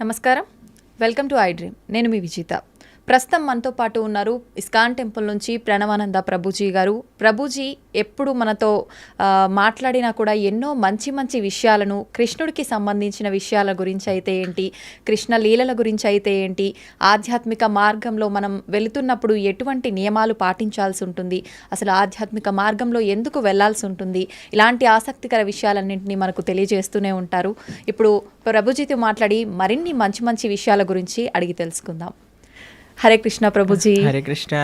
నమస్కారం, welcome to I dream. నేను మీ విజిత. ప్రస్తుతం మనతో పాటు ఉన్నారు ఇస్కాన్ టెంపుల్ నుంచి ప్రణవానంద ప్రభుజీ గారు. ప్రభుజీ ఎప్పుడు మనతో మాట్లాడినా కూడా ఎన్నో మంచి మంచి విషయాలను, కృష్ణుడికి సంబంధించిన విషయాల గురించి అయితే ఏంటి, కృష్ణ లీలల గురించి అయితే ఏంటి, ఆధ్యాత్మిక మార్గంలో మనం వెళుతున్నప్పుడు ఎటువంటి నియమాలు పాటించాల్సి ఉంటుంది, అసలు ఆధ్యాత్మిక మార్గంలో ఎందుకు వెళ్లాల్సి ఉంటుంది, ఇలాంటి ఆసక్తికర విషయాలన్నింటినీ మనకు తెలియజేస్తూనే ఉంటారు. ఇప్పుడు ప్రభుజీతో మాట్లాడి మరిన్ని మంచి మంచి విషయాల గురించి అడిగి తెలుసుకుందాం. హరే కృష్ణ ప్రభుజీ. హరే కృష్ణ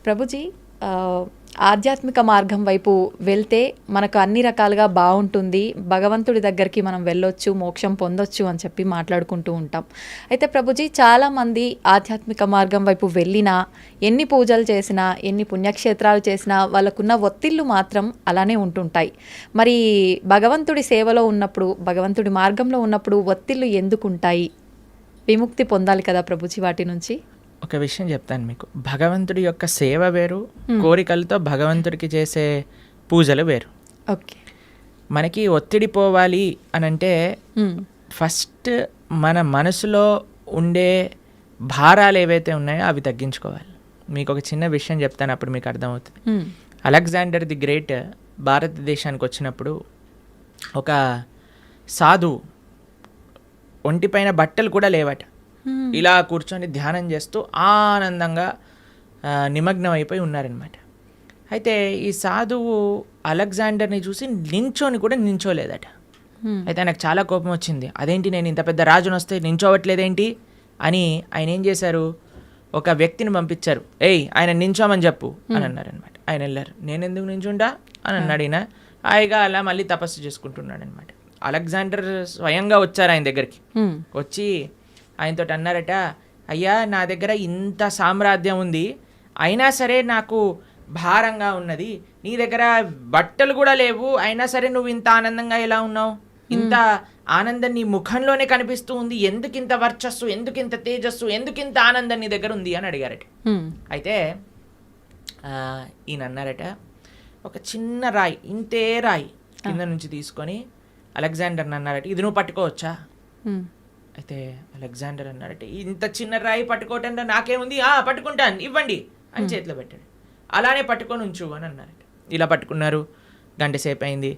ప్రభుజీ. ఆధ్యాత్మిక మార్గం వైపు వెళ్తే మనకు అన్ని రకాలుగా బాగుంటుంది, భగవంతుడి దగ్గరికి మనం వెళ్ళొచ్చు, మోక్షం పొందొచ్చు అని చెప్పి మాట్లాడుకుంటూ ఉంటాం. అయితే ప్రభుజీ, చాలామంది ఆధ్యాత్మిక మార్గం వైపు వెళ్ళినా, ఎన్ని పూజలు చేసినా, ఎన్ని పుణ్యక్షేత్రాలు చేసినా వాళ్ళకున్న ఒత్తిళ్ళు మాత్రం అలానే ఉంటుంటాయి. మరి భగవంతుడి సేవలో ఉన్నప్పుడు, భగవంతుడి మార్గంలో ఉన్నప్పుడు ఒత్తిళ్ళు ఎందుకు ఉంటాయి? విముక్తి పొందాలి కదా ప్రభుజీ వాటి నుంచి. ఒక విషయం చెప్తాను మీకు. భగవంతుడి యొక్క సేవ వేరు, కోరికలతో భగవంతుడికి చేసే పూజలు వేరు. ఓకే. మనకి ఒత్తిడి పోవాలి అని అంటే ఫస్ట్ మన మనసులో ఉండే భారాలు ఏవైతే ఉన్నాయో అవి తగ్గించుకోవాలి. మీకు ఒక చిన్న విషయం చెప్తాను, అప్పుడు మీకు అర్థమవుతుంది. అలెగ్జాండర్ ది గ్రేట్ భారతదేశానికి వచ్చినప్పుడు ఒక సాధువు ఒంటిపైన బట్టలు కూడా లేవట, ఇలా కూర్చొని ధ్యానం చేస్తూ ఆనందంగా నిమగ్నం అయిపోయి ఉన్నారనమాట. అయితే ఈ సాధువు అలెగ్జాండర్ని చూసి నించోని కూడా నించోలేదట. అయితే ఆయనకు చాలా కోపం వచ్చింది. అదేంటి, నేను ఇంత పెద్ద రాజును వస్తే నించోవట్లేదేంటి అని ఆయన ఏం చేశారు, ఒక వ్యక్తిని పంపించారు. ఆయన నించోమని చెప్పు అని అన్నారనమాట. ఆయన వెళ్ళారు. నేను ఎందుకు నించుంటా అని అన్నాడు. ఈయన హాయిగా అలా మళ్ళీ తపస్సు చేసుకుంటున్నాడు అనమాట. అలెగ్జాండర్ స్వయంగా వచ్చారు ఆయన దగ్గరికి. వచ్చి ఆయనతో అన్నారట, అయ్యా నా దగ్గర ఇంత సామ్రాజ్యం ఉంది, అయినా సరే నాకు భారంగా ఉన్నది, నీ దగ్గర బట్టలు కూడా లేవు, అయినా సరే నువ్వు ఇంత ఆనందంగా ఎలా ఉన్నావు, ఇంత ఆనందం నీ ముఖంలోనే కనిపిస్తూ ఉంది, ఎందుకింత వర్చస్సు, ఎందుకింత తేజస్సు, ఎందుకింత ఆనందం నీ దగ్గర ఉంది అని అడిగారట. అయితే ఈయన అన్నారట, ఒక చిన్న రాయి, ఇంతే రాయి కింద నుంచి తీసుకొని అలెగ్జాండర్ అన్నారట, ఇది నువ్వు పట్టుకోవచ్చా? అయితే అలెగ్జాండర్ అన్నారట, ఇంత చిన్న రాయి పట్టుకోవటంలో నాకేముంది, పట్టుకుంటాను, ఇవ్వండి అని చేతిలో పెట్టాడు. అలానే పట్టుకొని ఉంచు అని అన్నారట. ఇలా పట్టుకున్నారు. గంట సేపు అయింది,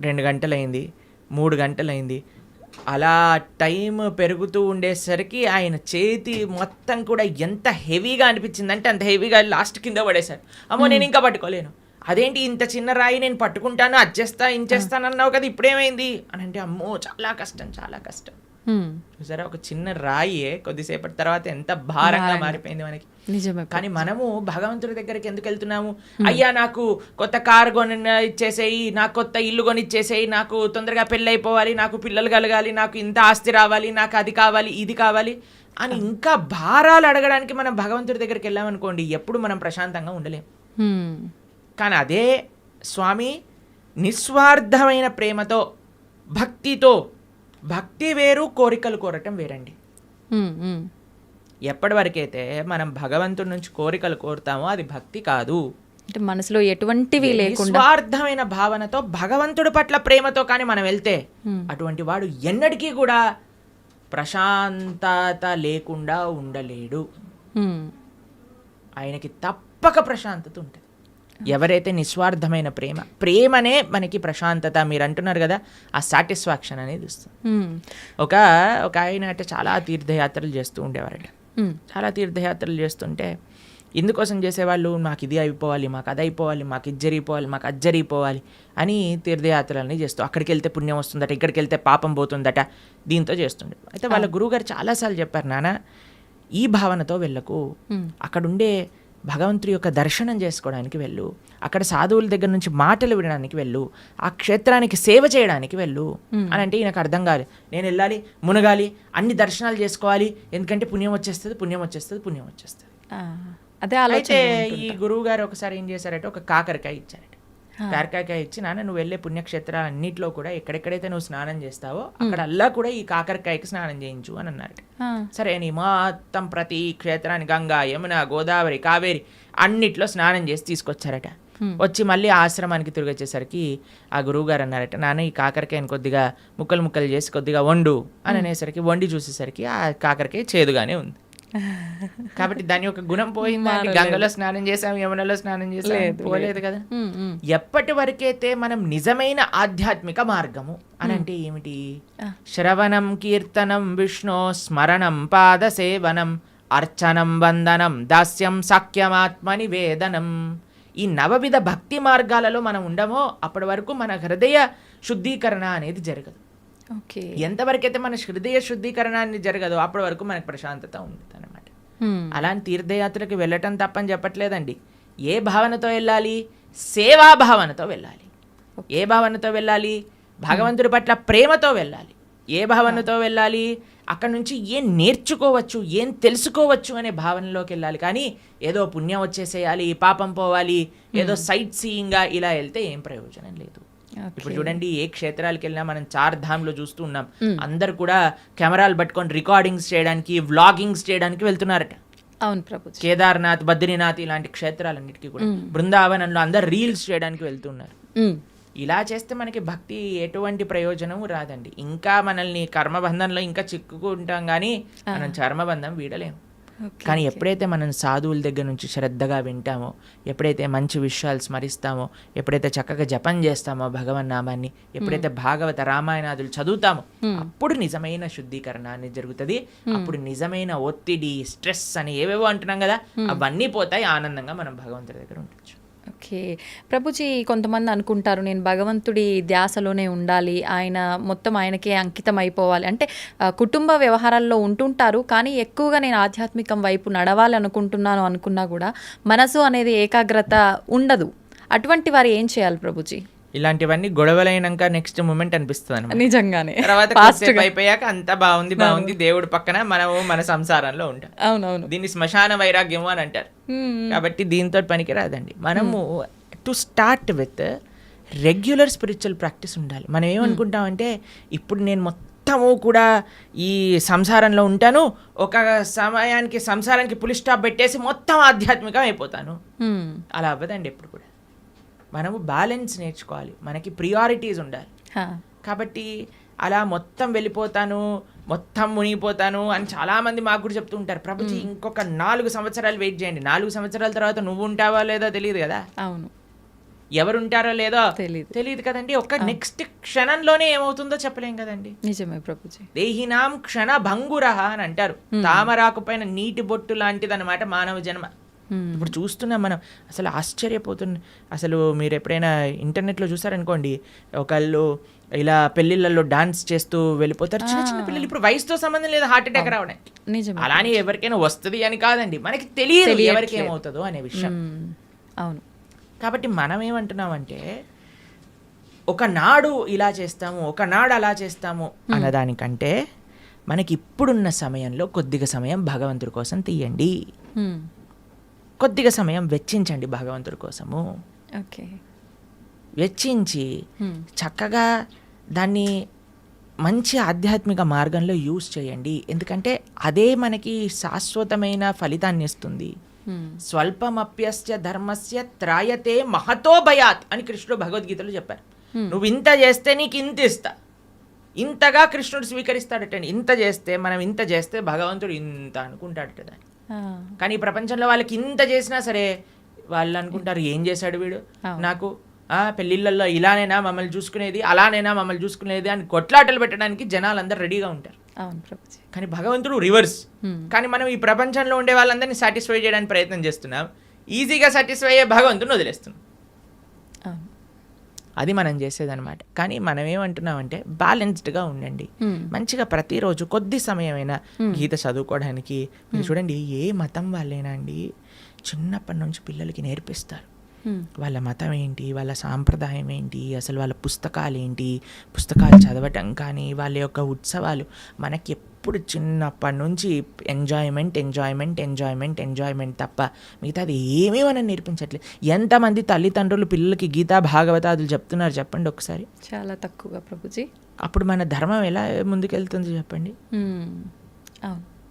2 గంటలు అయింది, 3 గంటలు అయింది. అలా టైం పెరుగుతూ ఉండేసరికి ఆయన చేతి మొత్తం కూడా ఎంత హెవీగా అనిపించిందంటే అంత హెవీగా లాస్ట్ కింద పడేశారు. అమ్మో నేను ఇంకా పట్టుకోలేను, అదేంటి ఇంత చిన్న రాయి నేను పట్టుకుంటాను, అచ్చేస్తా ఇంచేస్తాను అన్నావు కదా, ఇప్పుడేమైంది అని అంటే, అమ్మో చాలా కష్టం, చాలా కష్టం. చూసారా, ఒక చిన్న రాయే కొద్దిసేపటి తర్వాత ఎంత భారంగా మారిపోయింది మనకి. కానీ మనము భగవంతుడి దగ్గరికి ఎందుకు వెళ్తున్నాము? అయ్యా నాకు కొత్త కారు కొని ఇచ్చేసేయి, నాకు కొత్త ఇల్లు కొని ఇచ్చేసేయి, నాకు తొందరగా పెళ్ళి అయిపోవాలి, నాకు పిల్లలు కలగాలి, నాకు ఇంత ఆస్తి రావాలి, నాకు అది కావాలి, ఇది కావాలి అని ఇంకా భారాలు అడగడానికి మనం భగవంతుడి దగ్గరికి వెళ్ళామనుకోండి, ఎప్పుడు మనం ప్రశాంతంగా ఉండలేం. కానీ అదే స్వామి నిస్వార్థమైన ప్రేమతో, భక్తితో, భక్తి వేరు, కోరికలు కోరటం వేరండి. ఎప్పటి వరకైతే మనం భగవంతుడి నుంచి కోరికలు కోరుతామో అది భక్తి కాదు. అంటే మనసులో ఎటువంటివి లేకుండా నిస్వార్థమైన భావనతో, భగవంతుడి పట్ల ప్రేమతో కానీ మనం వెళ్తే అటువంటి వాడు ఎన్నటికీ కూడా ప్రశాంతత లేకుండా ఉండలేడు. ఆయనకి తప్పక ప్రశాంతత ఉంటుంది. ఎవరైతే నిస్వార్థమైన ప్రేమనే మనకి ప్రశాంతత, మీరు అంటున్నారు కదా, ఆ సాటిస్ఫాక్షన్ అనేది ఇస్తుంది. ఒక ఆయన అంటే చాలా తీర్థయాత్రలు చేస్తూ ఉండేవారట. చాలా తీర్థయాత్రలు చేస్తుంటే ఎందుకోసం చేసేవాళ్ళు, మాకు ఇది అయిపోవాలి, మాకు అది అయిపోవాలి, మాకు ఇది జరిగిపోవాలి, మాకు అది జరిగిపోవాలి అని తీర్థయాత్రలని చేస్తూ, అక్కడికి వెళ్తే పుణ్యం వస్తుందట, ఇక్కడికి వెళ్తే పాపం పోతుందట, దీంతో చేస్తుండే. అయితే వాళ్ళ గురువుగారు చాలాసార్లు చెప్పారు, నాన్న ఈ భావనతో వెళ్ళకు, అక్కడుండే భగవంతుడి యొక్క దర్శనం చేసుకోవడానికి వెళ్ళు, అక్కడ సాధువుల దగ్గర నుంచి మాటలు వినడానికి వెళ్ళు, ఆ క్షేత్రానికి సేవ చేయడానికి వెళ్ళు అని అంటే ఈయనకు అర్థం కాదు. నేను వెళ్ళాలి, మునగాలి, అన్ని దర్శనాలు చేసుకోవాలి, ఎందుకంటే పుణ్యం వచ్చేస్తుంది, పుణ్యం వచ్చేస్తుంది, పుణ్యం వచ్చేస్తుంది. అయితే ఈ గురువు గారు ఒకసారి ఏం చేశారంటే, ఒక కాకరకాయ ఇచ్చారట. కాకరకాయ ఇచ్చి, నాన్న నువ్వు వెళ్ళే పుణ్యక్షేత్రాలు అన్నింటిలో కూడా ఎక్కడెక్కడైతే నువ్వు స్నానం చేస్తావో అక్కడ అల్లా కూడా ఈ కాకరకాయకి స్నానం చేయించు అని అన్నారట. సరే అని మొత్తం ప్రతి క్షేత్రాన్ని గంగా, యమున, గోదావరి, కావేరి అన్నిట్లో స్నానం చేసి తీసుకొచ్చారట. వచ్చి మళ్ళీ ఆశ్రమానికి తిరిగి వచ్చేసరికి ఆ గురువు గారు అన్నారట, నాన్న ఈ కాకరకాయని కొద్దిగా ముక్కలు చేసి కొద్దిగా వండు అని అనేసరికి వండి చూసేసరికి ఆ కాకరకాయ చేదుగానే ఉంది. కాబట్టి దాని యొక్క గుణం పోయిందా? గంగలో స్నానం చేసాం, యమునలో స్నానం చేసాం, పోలేదు కదా. ఎప్పటి వరకైతే మనం నిజమైన ఆధ్యాత్మిక మార్గము అని అంటే ఏమిటి? శ్రవణం కీర్తనం విష్ణు స్మరణం పాద సేవనం అర్చనం వందనం దాస్యం సాఖ్యమాత్మ నివేదనం. ఈ నవవిధ భక్తి మార్గాలలో మనం ఉండమో అప్పటి వరకు మన హృదయ శుద్ధీకరణ అనేది జరగదు. ఎంతవరకైతే మన హృదయ శుద్ధీకరణ అనేది జరగదో అప్పటి వరకు మనకు ప్రశాంతత ఉంటుంది అనమాట. అలాంటి తీర్థయాత్రకి వెళ్ళటం తప్పని చెప్పట్లేదండి. ఏ భావనతో వెళ్ళాలి? సేవా భావనతో వెళ్ళాలి. ఏ భావనతో వెళ్ళాలి? భగవంతుడి పట్ల ప్రేమతో వెళ్ళాలి. ఏ భావనతో వెళ్ళాలి? అక్కడ నుంచి ఏం నేర్చుకోవచ్చు, ఏం తెలుసుకోవచ్చు అనే భావనలోకి వెళ్ళాలి. కానీ ఏదో పుణ్యం వచ్చేసేయాలి, పాపం పోవాలి, ఏదో సైట్ సీయింగ్గా ఇలా వెళ్తే ఏం ప్రయోజనం లేదు. ఇప్పుడు చూడండి, ఏ క్షేత్రాలకు వెళ్ళినా మనం 4 ధామ్లో చూస్తూ ఉన్నాం. అందరు కూడా కెమెరాలు పట్టుకొని రికార్డింగ్స్ చేయడానికి, వ్లాగింగ్స్ చేయడానికి వెళ్తున్నారట. అవును ప్రభు. కేదార్నాథ్, బద్రీనాథ్ ఇలాంటి క్షేత్రాలన్నిటికీ కూడా బృందావనంలో అందరు రీల్స్ చేయడానికి వెళ్తున్నారు. ఇలా చేస్తే మనకి భక్తి ఎటువంటి ప్రయోజనం రాదండి. ఇంకా మనల్ని కర్మబంధంలో ఇంకా చిక్కుకుంటాం, కానీ మనం చర్మబంధం వీడలేము. కానీ ఎప్పుడైతే మనం సాధువుల దగ్గర నుంచి శ్రద్ధగా వింటామో, ఎప్పుడైతే మంచి విషయాలు స్మరిస్తామో, ఎప్పుడైతే చక్కగా జపం చేస్తామో భగవన్ నామాన్ని, ఎప్పుడైతే భాగవత రామాయణాదులు చదువుతామో అప్పుడు నిజమైన శుద్ధీకరణ అనేది జరుగుతుంది. అప్పుడు నిజమైన ఒత్తిడి, స్ట్రెస్ అని ఏవేవో అంటున్నాం కదా, అవన్నీ పోతాయి. ఆనందంగా మనం భగవంతుడి దగ్గర ఉండొచ్చు. ఓకే ప్రభుజీ, కొంతమంది అనుకుంటారు నేను భగవంతుడి ధ్యాసలోనే ఉండాలి, ఆయన మొత్తం ఆయనకే అంకితం అయిపోవాలి అంటే కుటుంబ వ్యవహారాల్లో ఉంటుంటారు, కానీ ఎక్కువగా నేను ఆధ్యాత్మికం వైపు నడవాలి అనుకుంటున్నాను అనుకున్నా కూడా మనసు అనేది ఏకాగ్రత ఉండదు. అటువంటి వారు ఏం చేయాలి ప్రభుజీ? ఇలాంటివన్నీ గొడవలైనాక నెక్స్ట్ మూమెంట్ అనిపిస్తుంది నిజంగానే. తర్వాత అయిపోయాక అంతా బాగుంది దేవుడి పక్కన మనము మన సంసారంలో ఉంటాం. అవునవును, దీన్ని శ్మశాన వైరాగ్యము అని అంటారు. కాబట్టి దీంతో పనికి రాదండి. మనము to start with regular spiritual practice ఉండాలి. మనం ఏమనుకుంటామంటే ఇప్పుడు నేను మొత్తము కూడా ఈ సంసారంలో ఉంటాను, ఒక సమయానికి సంసారానికి పులి స్టాప్ పెట్టేసి మొత్తం ఆధ్యాత్మికం అయిపోతాను. అలా అవ్వదండి ఎప్పుడు కూడా. మనము బ్యాలెన్స్ నేర్చుకోవాలి, మనకి ప్రియారిటీస్ ఉండాలి. కాబట్టి అలా మొత్తం వెళ్ళిపోతాను, మొత్తం మునిగిపోతాను అని చాలామంది మాకు కూడా చెప్తూ ఉంటారు. ప్రభుజీ ఇంకొక 4 సంవత్సరాలు వెయిట్ చేయండి, 4 సంవత్సరాల తర్వాత నువ్వు ఉంటావో లేదో తెలియదు కదా. అవును, ఎవరు ఉంటారో లేదో తెలియదు కదండి. ఒక నెక్స్ట్ క్షణంలోనే ఏమవుతుందో చెప్పలేం కదండి. నిజమే ప్రభుజీ. దేహినాం క్షణ భంగురహ అని అంటారు. తామరాకు పైన నీటి బొట్టు లాంటిది అనమాట మానవ జన్మ. ఇప్పుడు చూస్తున్నాం మనం, అసలు ఆశ్చర్యపోతుంది. అసలు మీరు ఎప్పుడైనా ఇంటర్నెట్లో చూసారనుకోండి, ఒకళ్ళు ఇలా పెళ్లిళ్ళల్లో డాన్స్ చేస్తూ వెళ్ళిపోతారు. చిన్న చిన్న పిల్లలు, ఇప్పుడు వయసుతో సంబంధం లేదు హార్ట్ అటాక్ రావడం. అలానే ఎవరికైనా వస్తుంది అని కాదండి, మనకి తెలియదు ఎవరికి ఏమవుతుందో అనే విషయం. అవును. కాబట్టి మనం ఏమంటున్నామంటే ఒకనాడు ఇలా చేస్తాము, ఒకనాడు అలా చేస్తాము అన్నదానికంటే మనకి ఇప్పుడున్న సమయంలో కొద్దిగా సమయం భగవంతుడి కోసం తీయండి, కొద్దిగా సమయం వెచ్చించండి భగవంతుడి కోసము. ఓకే, వెచ్చించి చక్కగా దాన్ని మంచి ఆధ్యాత్మిక మార్గంలో యూజ్ చేయండి. ఎందుకంటే అదే మనకి శాశ్వతమైన ఫలితాన్ని ఇస్తుంది. స్వల్పమప్యస్య ధర్మస్య త్రాయతే మహతో భయాత్ అని కృష్ణుడు భగవద్గీతలో చెప్పారు. నువ్వు ఇంత చేస్తే నీకు ఇంత ఇస్తా, ఇంతగా కృష్ణుడు స్వీకరిస్తాడటండి. ఇంత చేస్తే, మనం ఇంత చేస్తే భగవంతుడు ఇంత అనుకుంటాడట దాన్ని. కానీ ఈ ప్రపంచంలో వాళ్ళకి ఇంత చేసినా సరే వాళ్ళు అనుకుంటారు ఏం చేశాడు వీడు నాకు, పెళ్ళిళ్ళల్లో ఇలానైనా మమ్మల్ని చూసుకునేది, అలానైనా మమ్మల్ని చూసుకునేది అని కొట్లాటలు పెట్టడానికి జనాలు అందరూ రెడీగా ఉంటారు. కానీ భగవంతుడు రివర్స్. కానీ మనం ఈ ప్రపంచంలో ఉండే వాళ్ళందరినీ సాటిస్ఫై చేయడానికి ప్రయత్నం చేస్తున్నాం, ఈజీగా సాటిస్ఫై అయ్యే భగవంతుని వదిలేస్తున్నాం. అది మనం చేసేదన్నమాట. కానీ మనం ఏమంటున్నామంటే బ్యాలెన్స్డ్గా ఉండండి. మంచిగా ప్రతిరోజు కొద్ది సమయమైనా గీత చదువుకోవడానికి. మీరు చూడండి, ఏ మతం వాళ్ళైనా అండి చిన్నప్పటి నుంచి పిల్లలకి నేర్పిస్తారు వాళ్ళ మతం ఏంటి, వాళ్ళ సాంప్రదాయం ఏంటి, అసలు వాళ్ళ పుస్తకాలు ఏంటి, పుస్తకాలు చదవటం కానీ వాళ్ళ యొక్క ఉత్సవాలు. మనకి ఎప్పుడు చిన్నప్పటి నుంచి ఎంజాయ్మెంట్ ఎంజాయ్మెంట్ ఎంజాయ్మెంట్ ఎంజాయ్మెంట్ తప్ప మిగతాది ఏమీ మనం నేర్పించట్లేదు. ఎంతమంది తల్లిదండ్రులు పిల్లలకి గీతా భాగవతాదులు చెప్తున్నారు చెప్పండి ఒకసారి? చాలా తక్కువగా ప్రభుజీ. అప్పుడు మన ధర్మం ఎలా ముందుకెళ్తుంది చెప్పండి?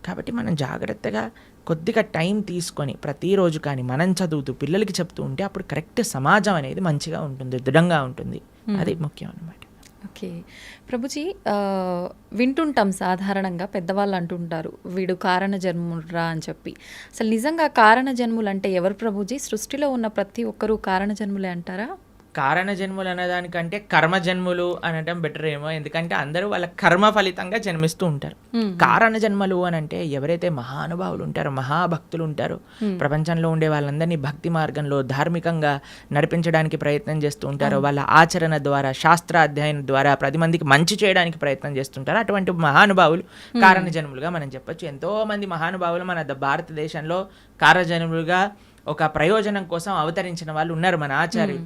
కాబట్టి మనం జాగ్రత్తగా కొద్దిగా టైం తీసుకొని ప్రతిరోజు కానీ మనం చదువుతూ పిల్లలకి చెప్తూ ఉంటే అప్పుడు కరెక్ట్ సమాజం అనేది మంచిగా ఉంటుంది, దృఢంగా ఉంటుంది. అది ముఖ్యం అన్నమాట. ఓకే ప్రభుజీ, వింటుంటాం సాధారణంగా పెద్దవాళ్ళు అంటుంటారు వీడు కారణ జన్మురా అని చెప్పి. అసలు నిజంగా కారణ జన్ములు అంటే ఎవరు ప్రభుజీ? సృష్టిలో ఉన్న ప్రతి ఒక్కరూ కారణ జన్ములే అంటారా? కారణ జన్ములు అనేదానికంటే కర్మ జన్ములు అనడం బెటర్ ఏమో, ఎందుకంటే అందరూ వాళ్ళ కర్మ ఫలితంగా జన్మిస్తూ ఉంటారు. కారణ జన్మలు అని అంటే ఎవరైతే మహానుభావులు ఉంటారో, మహాభక్తులు ఉంటారో, ప్రపంచంలో ఉండే వాళ్ళందరినీ భక్తి మార్గంలో ధార్మికంగా నడిపించడానికి ప్రయత్నం చేస్తూ ఉంటారో, వాళ్ళ ఆచరణ ద్వారా, శాస్త్ర అధ్యయనం ద్వారా 10 మందికి మంచి చేయడానికి ప్రయత్నం చేస్తుంటారు. అటువంటి మహానుభావులు కారణ జన్ములుగా మనం చెప్పొచ్చు. ఎంతో మంది మహానుభావులు మన భారతదేశంలో కారణ జన్ములుగా ఒక ప్రయోజనం కోసం అవతరించిన వాళ్ళు ఉన్నారు. మన ఆచార్యులు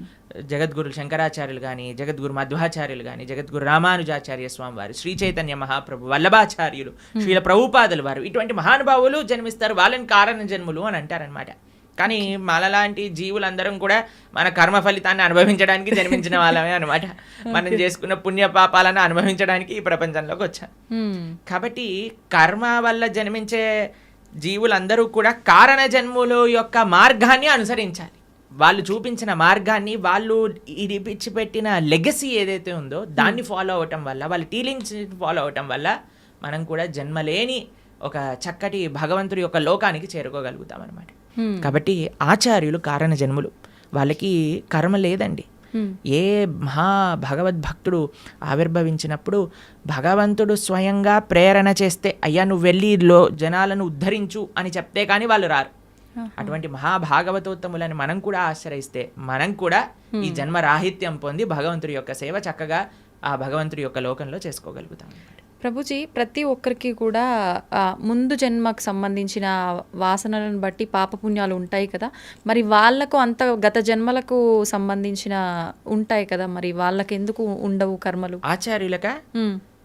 జగద్గురు శంకరాచార్యులు కానీ, జగద్గురు మధ్వాచార్యులు కానీ, జగద్గురు రామానుజాచార్య స్వామి వారు, శ్రీ చైతన్య మహాప్రభు, వల్లభాచార్యులు, శ్రీల ప్రభుపాదులు వారు, ఇటువంటి మహానుభావులు జన్మిస్తారు. వాళ్ళని కారణ జన్ములు అని అంటారనమాట. కానీ మనలాంటి జీవులందరం కూడా మన కర్మ ఫలితాన్ని అనుభవించడానికి జన్మించిన వాళ్ళమే అనమాట. మనం చేసుకున్న పుణ్య పాపాలను అనుభవించడానికి ఈ ప్రపంచంలోకి వచ్చాం. కాబట్టి కర్మ వల్ల జన్మించే జీవులందరూ కూడా కారణ జన్ముల యొక్క మార్గాన్ని అనుసరించాలి. వాళ్ళు చూపించిన మార్గాన్ని, వాళ్ళు ఇడిపించిపెట్టిన లెగసీ ఏదైతే ఉందో దాన్ని ఫాలో అవటం వల్ల, వాళ్ళ టీలింగ్స్ ఫాలో అవటం వల్ల మనం కూడా జన్మలేని ఒక చక్కటి భగవంతుడి యొక్క లోకానికి చేరుకోగలుగుతాం అనమాట. కాబట్టి ఆచార్యులు కారణ జన్ములు, వాళ్ళకి కర్మ లేదండి. ఏ మహా భగవద్భక్తుడు ఆవిర్భవించినప్పుడు భగవంతుడు స్వయంగా ప్రేరణ చేస్తే, అయ్యా నువ్వు వెళ్ళి జనాలను ఉద్ధరించు అని చెప్తే కానీ వాళ్ళు రారు. అటువంటి మహాభాగవతోత్తములని మనం కూడా ఆశ్రయిస్తే మనం కూడా ఈ జన్మ రాహిత్యం పొంది భగవంతుడి యొక్క సేవ చక్కగా ఆ భగవంతుడి యొక్క లోకంలో చేసుకోగలుగుతాం. ప్రభుజీ, ప్రతి ఒక్కరికి కూడా ముందు జన్మకు సంబంధించిన వాసనలను బట్టి పాపపుణ్యాలు ఉంటాయి కదా, మరి వాళ్ళకు అంత గత జన్మలకు సంబంధించిన ఉంటాయి కదా, మరి వాళ్ళకి ఎందుకు ఉండవు కర్మలు? ఆచార్యులక,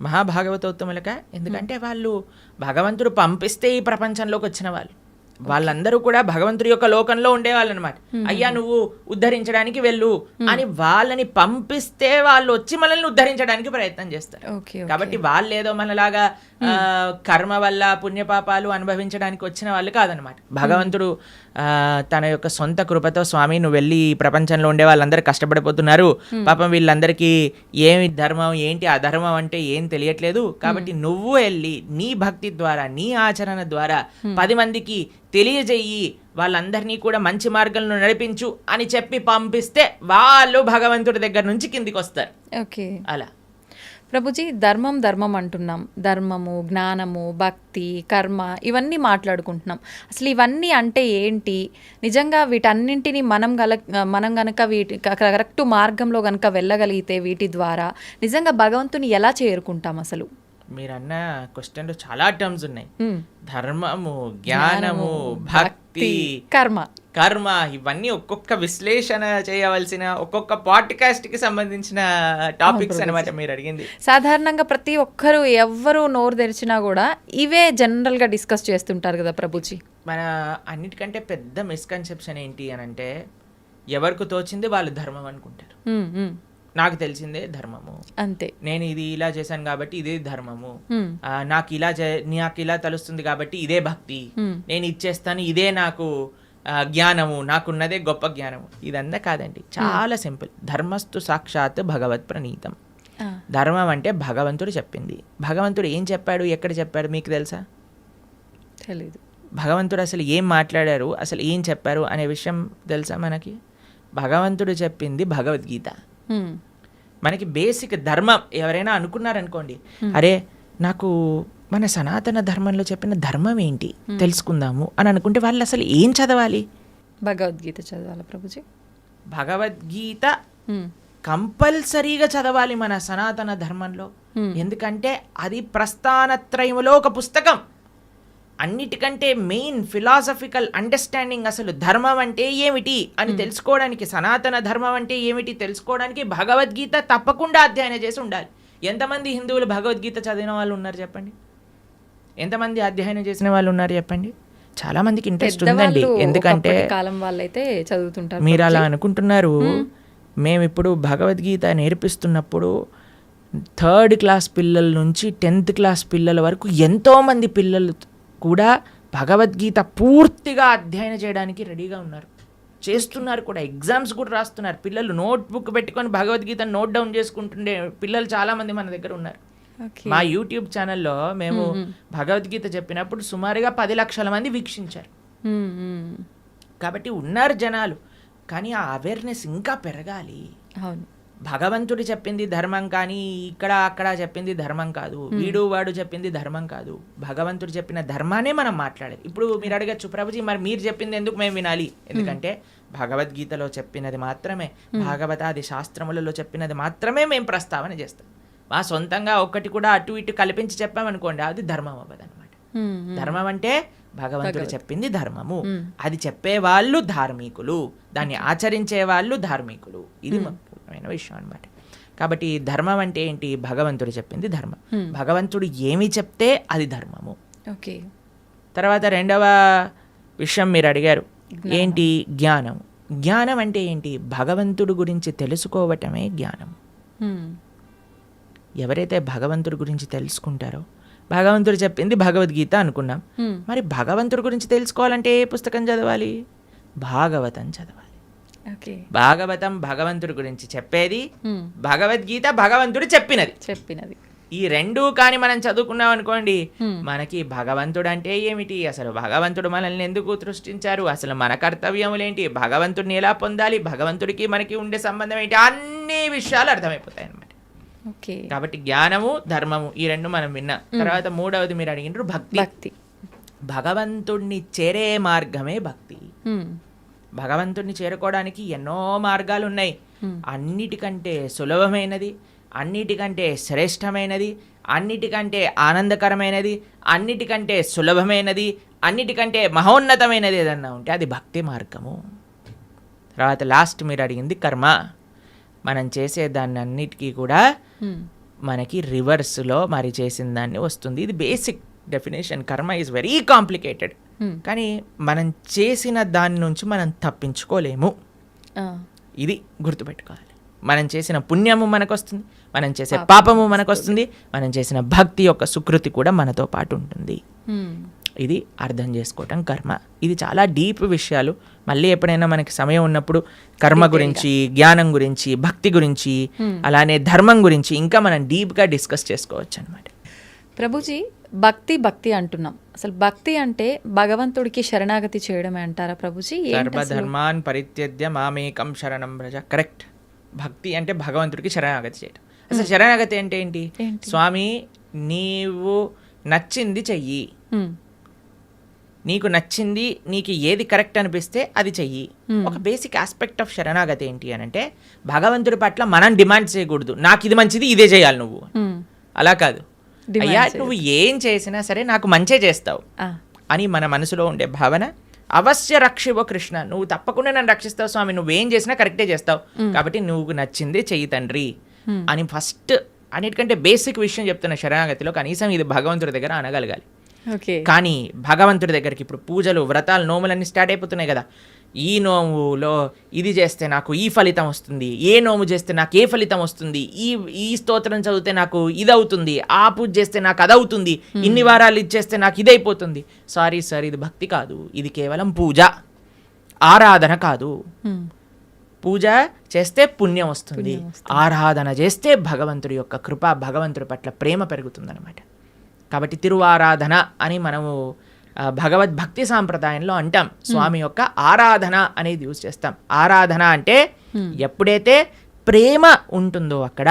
మహాభాగవతోత్తములక, ఎందుకంటే వాళ్ళు భగవంతుడు పంపిస్తే ఈ ప్రపంచంలోకి వచ్చిన వాళ్ళు. వాళ్ళందరూ కూడా భగవంతుడి యొక్క లోకంలో ఉండేవాళ్ళు అనమాట. అయ్యా నువ్వు ఉద్ధరించడానికి వెళ్ళు అని వాళ్ళని పంపిస్తే వాళ్ళు వచ్చి మనల్ని ఉద్ధరించడానికి ప్రయత్నం చేస్తారు. కాబట్టి వాళ్ళు ఏదో మనలాగా కర్మ వల్ల పుణ్యపాపాలు అనుభవించడానికి వచ్చిన వాళ్ళు కాదనమాట. భగవంతుడు తన యొక్క సొంత కృపతో, స్వామి నువ్వు వెళ్ళి ఈ ప్రపంచంలో ఉండే వాళ్ళందరూ కష్టపడిపోతున్నారు, పాపం వీళ్ళందరికీ ఏమి ధర్మం ఏంటి అధర్మం అంటే ఏం తెలియట్లేదు, కాబట్టి నువ్వు వెళ్ళి నీ భక్తి ద్వారా, నీ ఆచరణ ద్వారా 10 మందికి తెలియజేయి, వాళ్ళందరినీ కూడా మంచి మార్గంలో నడిపించు అని చెప్పి పంపిస్తే వాళ్ళు భగవంతుడి దగ్గర నుంచి కిందికి వస్తారు. ఓకే, అలా ప్రభుజీ, ధర్మం అంటున్నాం. ధర్మము, జ్ఞానము, భక్తి, కర్మ ఇవన్నీ మాట్లాడుకుంటున్నాం. అసలు ఇవన్నీ అంటే ఏంటి? నిజంగా వీటన్నింటినీ మనం గనక వీటి కరెక్ట్ మార్గంలో గనక వెళ్ళగలిగితే వీటి ద్వారా నిజంగా భగవంతుని ఎలా చేరుకుంటాం? అసలు మీరన్న క్వశ్చన్లో చాలా టర్మ్స్ ఉన్నాయి. ధర్మము, జ్ఞానము, భక్తి, కర్మ ఇవన్నీ ఒక్కొక్క విశ్లేషణ చేయవలసిన, ఒక్కొక్క పాడ్కాస్ట్ కి సంబంధించిన టాపిక్స్ అనమాట మీరు అడిగింది. సాధారణంగా ప్రతి ఒక్కరు ఎవ్వరు నోరు తెరిచినా కూడా ఇవే జనరల్ గా డిస్కస్ చేస్తుంటారు కదా ప్రభుజీ. మన అన్నిటికంటే పెద్ద మిస్కన్సెప్షన్ ఏంటి అని అంటే, ఎవరికి తోచింది వాళ్ళు ధర్మం అనుకుంటారు. నాకు తెలిసిందే ధర్మము, అంతే, నేను ఇది ఇలా చేశాను కాబట్టి ఇదే ధర్మము, నాకు ఇలా తెలుస్తుంది కాబట్టి ఇదే భక్తి, నేను ఇచ్చేస్తాను ఇదే నాకు జ్ఞానము, నాకున్నదే గొప్ప జ్ఞానము. ఇదంతా కాదండి, చాలా సింపుల్. ధర్మస్తు సాక్షాత్ భగవత్ ప్రణీతం. ధర్మం అంటే భగవంతుడు చెప్పింది. భగవంతుడు ఏం చెప్పాడు, ఎక్కడ చెప్పాడు మీకు తెలుసా? తెలీదు. భగవంతుడు అసలు ఏం మాట్లాడారు, అసలు ఏం చెప్పారు అనే విషయం తెలుసా మనకి? భగవంతుడు చెప్పింది భగవద్గీత. మనకి బేసిక్ ధర్మం. ఎవరైనా అనుకున్నారనుకోండి, అరే నాకు మన సనాతన ధర్మంలో చెప్పిన ధర్మం ఏంటి తెలుసుకుందాము అని అనుకుంటే వాళ్ళు అసలు ఏం చదవాలి? భగవద్గీత చదవాలి ప్రభుజీ. భగవద్గీత కంపల్సరీగా చదవాలి మన సనాతన ధర్మంలో. ఎందుకంటే అది ప్రస్థానత్రయములో ఒక పుస్తకం. అన్నిటికంటే మెయిన్ ఫిలాసఫికల్ అండర్స్టాండింగ్, అసలు ధర్మం అంటే ఏమిటి అని తెలుసుకోవడానికి, సనాతన ధర్మం అంటే ఏమిటి తెలుసుకోవడానికి భగవద్గీత తప్పకుండా అధ్యయనం చేసి ఉండాలి. ఎంతమంది హిందువులు భగవద్గీత చదివిన వాళ్ళు ఉన్నారు చెప్పండి? ఎంతమంది అధ్యయనం చేసిన వాళ్ళు ఉన్నారు చెప్పండి? చాలా మందికి ఇంట్రెస్ట్ ఉందండి. ఎందుకంటే కాలం వాళ్ళైతే చదువుతుంటారు. మీరు అలా అనుకుంటున్నారు. మేము ఇప్పుడు భగవద్గీత నేర్పిస్తున్నప్పుడు 3rd క్లాస్ పిల్లల నుంచి 10th క్లాస్ పిల్లల వరకు ఎంతోమంది పిల్లలు కూడా భగవద్గీత పూర్తిగా అధ్యయనం చేయడానికి రెడీగా ఉన్నారు, చేస్తున్నారు కూడా, ఎగ్జామ్స్ కూడా రాస్తున్నారు. పిల్లలు నోట్బుక్ పెట్టుకొని భగవద్గీత నోట్ డౌన్ చేసుకుంటుండే పిల్లలు చాలామంది మన దగ్గర ఉన్నారు. మా యూట్యూబ్ ఛానల్లో మేము భగవద్గీత చెప్పినప్పుడు సుమారుగా 10 లక్షల మంది వీక్షించారు. కాబట్టి ఉన్నారు జనాలు, కానీ ఆ అవేర్నెస్ ఇంకా పెరగాలి. అవును, భగవంతుడు చెప్పింది ధర్మం కానీ ఇక్కడ అక్కడ చెప్పింది ధర్మం కాదు, వీడు వాడు చెప్పింది ధర్మం కాదు, భగవంతుడు చెప్పిన ధర్మానే మనం మాట్లాడాలి. ఇప్పుడు మీరు అడగచ్చు, ప్రభుజీ మరి మీరు చెప్పింది ఎందుకు మేము వినాలి? ఎందుకంటే భగవద్గీతలో చెప్పినది మాత్రమే, భాగవతాది శాస్త్రములలో చెప్పినది మాత్రమే మేము ప్రస్తావన చేస్తాం. మా సొంతంగా ఒక్కటి కూడా అటు ఇటు కల్పించి చెప్పామనుకోండి, అది ధర్మం అవ్వదు అనమాట. ధర్మం అంటే భగవంతుడు చెప్పింది ధర్మము, అది చెప్పేవాళ్ళు ధార్మికులు, దాన్ని ఆచరించే వాళ్ళు ధార్మికులు. ఇది ముఖ్యమైన విషయం అనమాట. కాబట్టి ధర్మం అంటే ఏంటి? భగవంతుడు చెప్పింది ధర్మం, భగవంతుడు ఏమి చెప్తే అది ధర్మము. ఓకే. తర్వాత రెండవ విషయం మీరు అడిగారు, ఏంటి? జ్ఞానం. జ్ఞానం అంటే ఏంటి? భగవంతుడు గురించి తెలుసుకోవటమే జ్ఞానం. ఎవరైతే భగవంతుడి గురించి తెలుసుకుంటారో, భగవంతుడు చెప్పింది భగవద్గీత అనుకున్నాం, మరి భగవంతుడి గురించి తెలుసుకోవాలంటే ఏ పుస్తకం చదవాలి? భాగవతం చదవాలి. భాగవతం భగవంతుడి గురించి చెప్పేది, భగవద్గీత భగవంతుడు చెప్పినది. ఈ రెండూ కానీ మనం చదువుకున్నాం అనుకోండి, మనకి భగవంతుడు అంటే ఏమిటి, అసలు భగవంతుడు మనల్ని ఎందుకు సృష్టించారు, అసలు మన కర్తవ్యములేంటి, భగవంతుడిని ఎలా పొందాలి, భగవంతుడికి మనకి ఉండే సంబంధం ఏంటి, అన్ని విషయాలు అర్థమైపోతాయి అన్నమాట. కాబట్టి జ్ఞానము ధర్మము ఈ రెండు మనం విన్నాం. తర్వాత మూడవది మీరు అడిగినారు భక్తి. భగవంతుడిని చేరే మార్గమే భక్తి. భగవంతుడిని చేరుకోవడానికి ఎన్నో మార్గాలు ఉన్నాయి. అన్నిటికంటే సులభమైనది, అన్నిటికంటే శ్రేష్టమైనది, అన్నిటికంటే ఆనందకరమైనది, అన్నిటికంటే సులభమైనది, అన్నిటికంటే మహోన్నతమైనది ఏదన్నా ఉంటే అది భక్తి మార్గము. తర్వాత లాస్ట్ మీరు అడిగింది కర్మ. మనం చేసే దాన్ని అన్నిటికీ కూడా మనకి రివర్స్లో మరి చేసిన దాన్ని వస్తుంది. ఇది బేసిక్ డెఫినేషన్. కర్మ ఈజ్ వెరీ కాంప్లికేటెడ్, కానీ మనం చేసిన దాని నుంచి మనం తప్పించుకోలేము. ఇది గుర్తుపెట్టుకోవాలి. మనం చేసిన పుణ్యము మనకు వస్తుంది, మనం చేసే పాపము మనకు వస్తుంది, మనం చేసిన భక్తి యొక్క సుకృతి కూడా మనతో పాటు ఉంటుంది. ఇది అర్థం చేసుకోవటం కర్మ. ఇది చాలా డీప్ విషయాలు. మళ్ళీ ఎప్పుడైనా మనకి సమయం ఉన్నప్పుడు కర్మ గురించి, జ్ఞానం గురించి, భక్తి గురించి, అలానే ధర్మం గురించి ఇంకా మనం డీప్గా డిస్కస్ చేసుకోవచ్చు అనమాట. ప్రభుజీ, భక్తి అంటున్నాం. అసలు భక్తి అంటే భగవంతుడికి శరణాగతి చేయడమే అంటారా ప్రభుజీ? సర్వధర్మాన్ పరిత్యజ్య మామేకం శరణం వ్రజ. కరెక్ట్. భక్తి అంటే భగవంతుడికి శరణాగతి చేయడం. అసలు శరణాగతి అంటే ఏంటి? స్వామి నీవు నచ్చింది చెయ్యి, నీకు నచ్చింది, నీకు ఏది కరెక్ట్ అనిపిస్తే అది చెయ్యి. ఒక బేసిక్ ఆస్పెక్ట్ ఆఫ్ శరణాగతి ఏంటి అని అంటే భగవంతుడి పట్ల మనం డిమాండ్ చేయకూడదు, నాకు ఇది మంచిది ఇదే చేయాలి నువ్వు. అలా కాదు, అయ్యా నువ్వు ఏం చేసినా సరే నాకు మంచే చేస్తావు అని మన మనసులో ఉండే భావన. అవశ్య రక్షివో కృష్ణ, నువ్వు తప్పకుండా నన్ను రక్షిస్తావు స్వామి, నువ్వేం చేసినా కరెక్టే చేస్తావు, కాబట్టి నువ్వు నచ్చిందే చెయ్యి తండ్రి అని ఫస్ట్ అన్నిటికంటే బేసిక్ విషయం చెప్తున్న శరణాగతిలో. కనీసం ఇది భగవంతుడి దగ్గర అనగలగాలి. కానీ భగవంతుడి దగ్గరికి ఇప్పుడు పూజలు, వ్రతాలు, నోములన్నీ స్టార్ట్ అయిపోతున్నాయి కదా. ఈ నోములో ఇది చేస్తే నాకు ఈ ఫలితం వస్తుంది, ఏ నోము చేస్తే నాకు ఏ ఫలితం వస్తుంది, ఈ స్తోత్రం చదివితే నాకు ఇది అవుతుంది, ఆ పూజ చేస్తే నాకు అది అవుతుంది, ఇన్ని వారాలు ఇది చేస్తే నాకు ఇది అయిపోతుంది. సారీ సార్, ఇది భక్తి కాదు, ఇది కేవలం పూజ, ఆరాధన కాదు. పూజ చేస్తే పుణ్యం వస్తుంది, ఆరాధన చేస్తే భగవంతుడి యొక్క కృప, భగవంతుడి పట్ల ప్రేమ పెరుగుతుందన్నమాట. కాబట్టి తిరువారాధన అని మనము భగవద్భక్తి సాంప్రదాయంలో అంటాం. స్వామి యొక్క ఆరాధన అనేది యూజ్ చేస్తాం. ఆరాధన అంటే ఎప్పుడైతే ప్రేమ ఉంటుందో, అక్కడ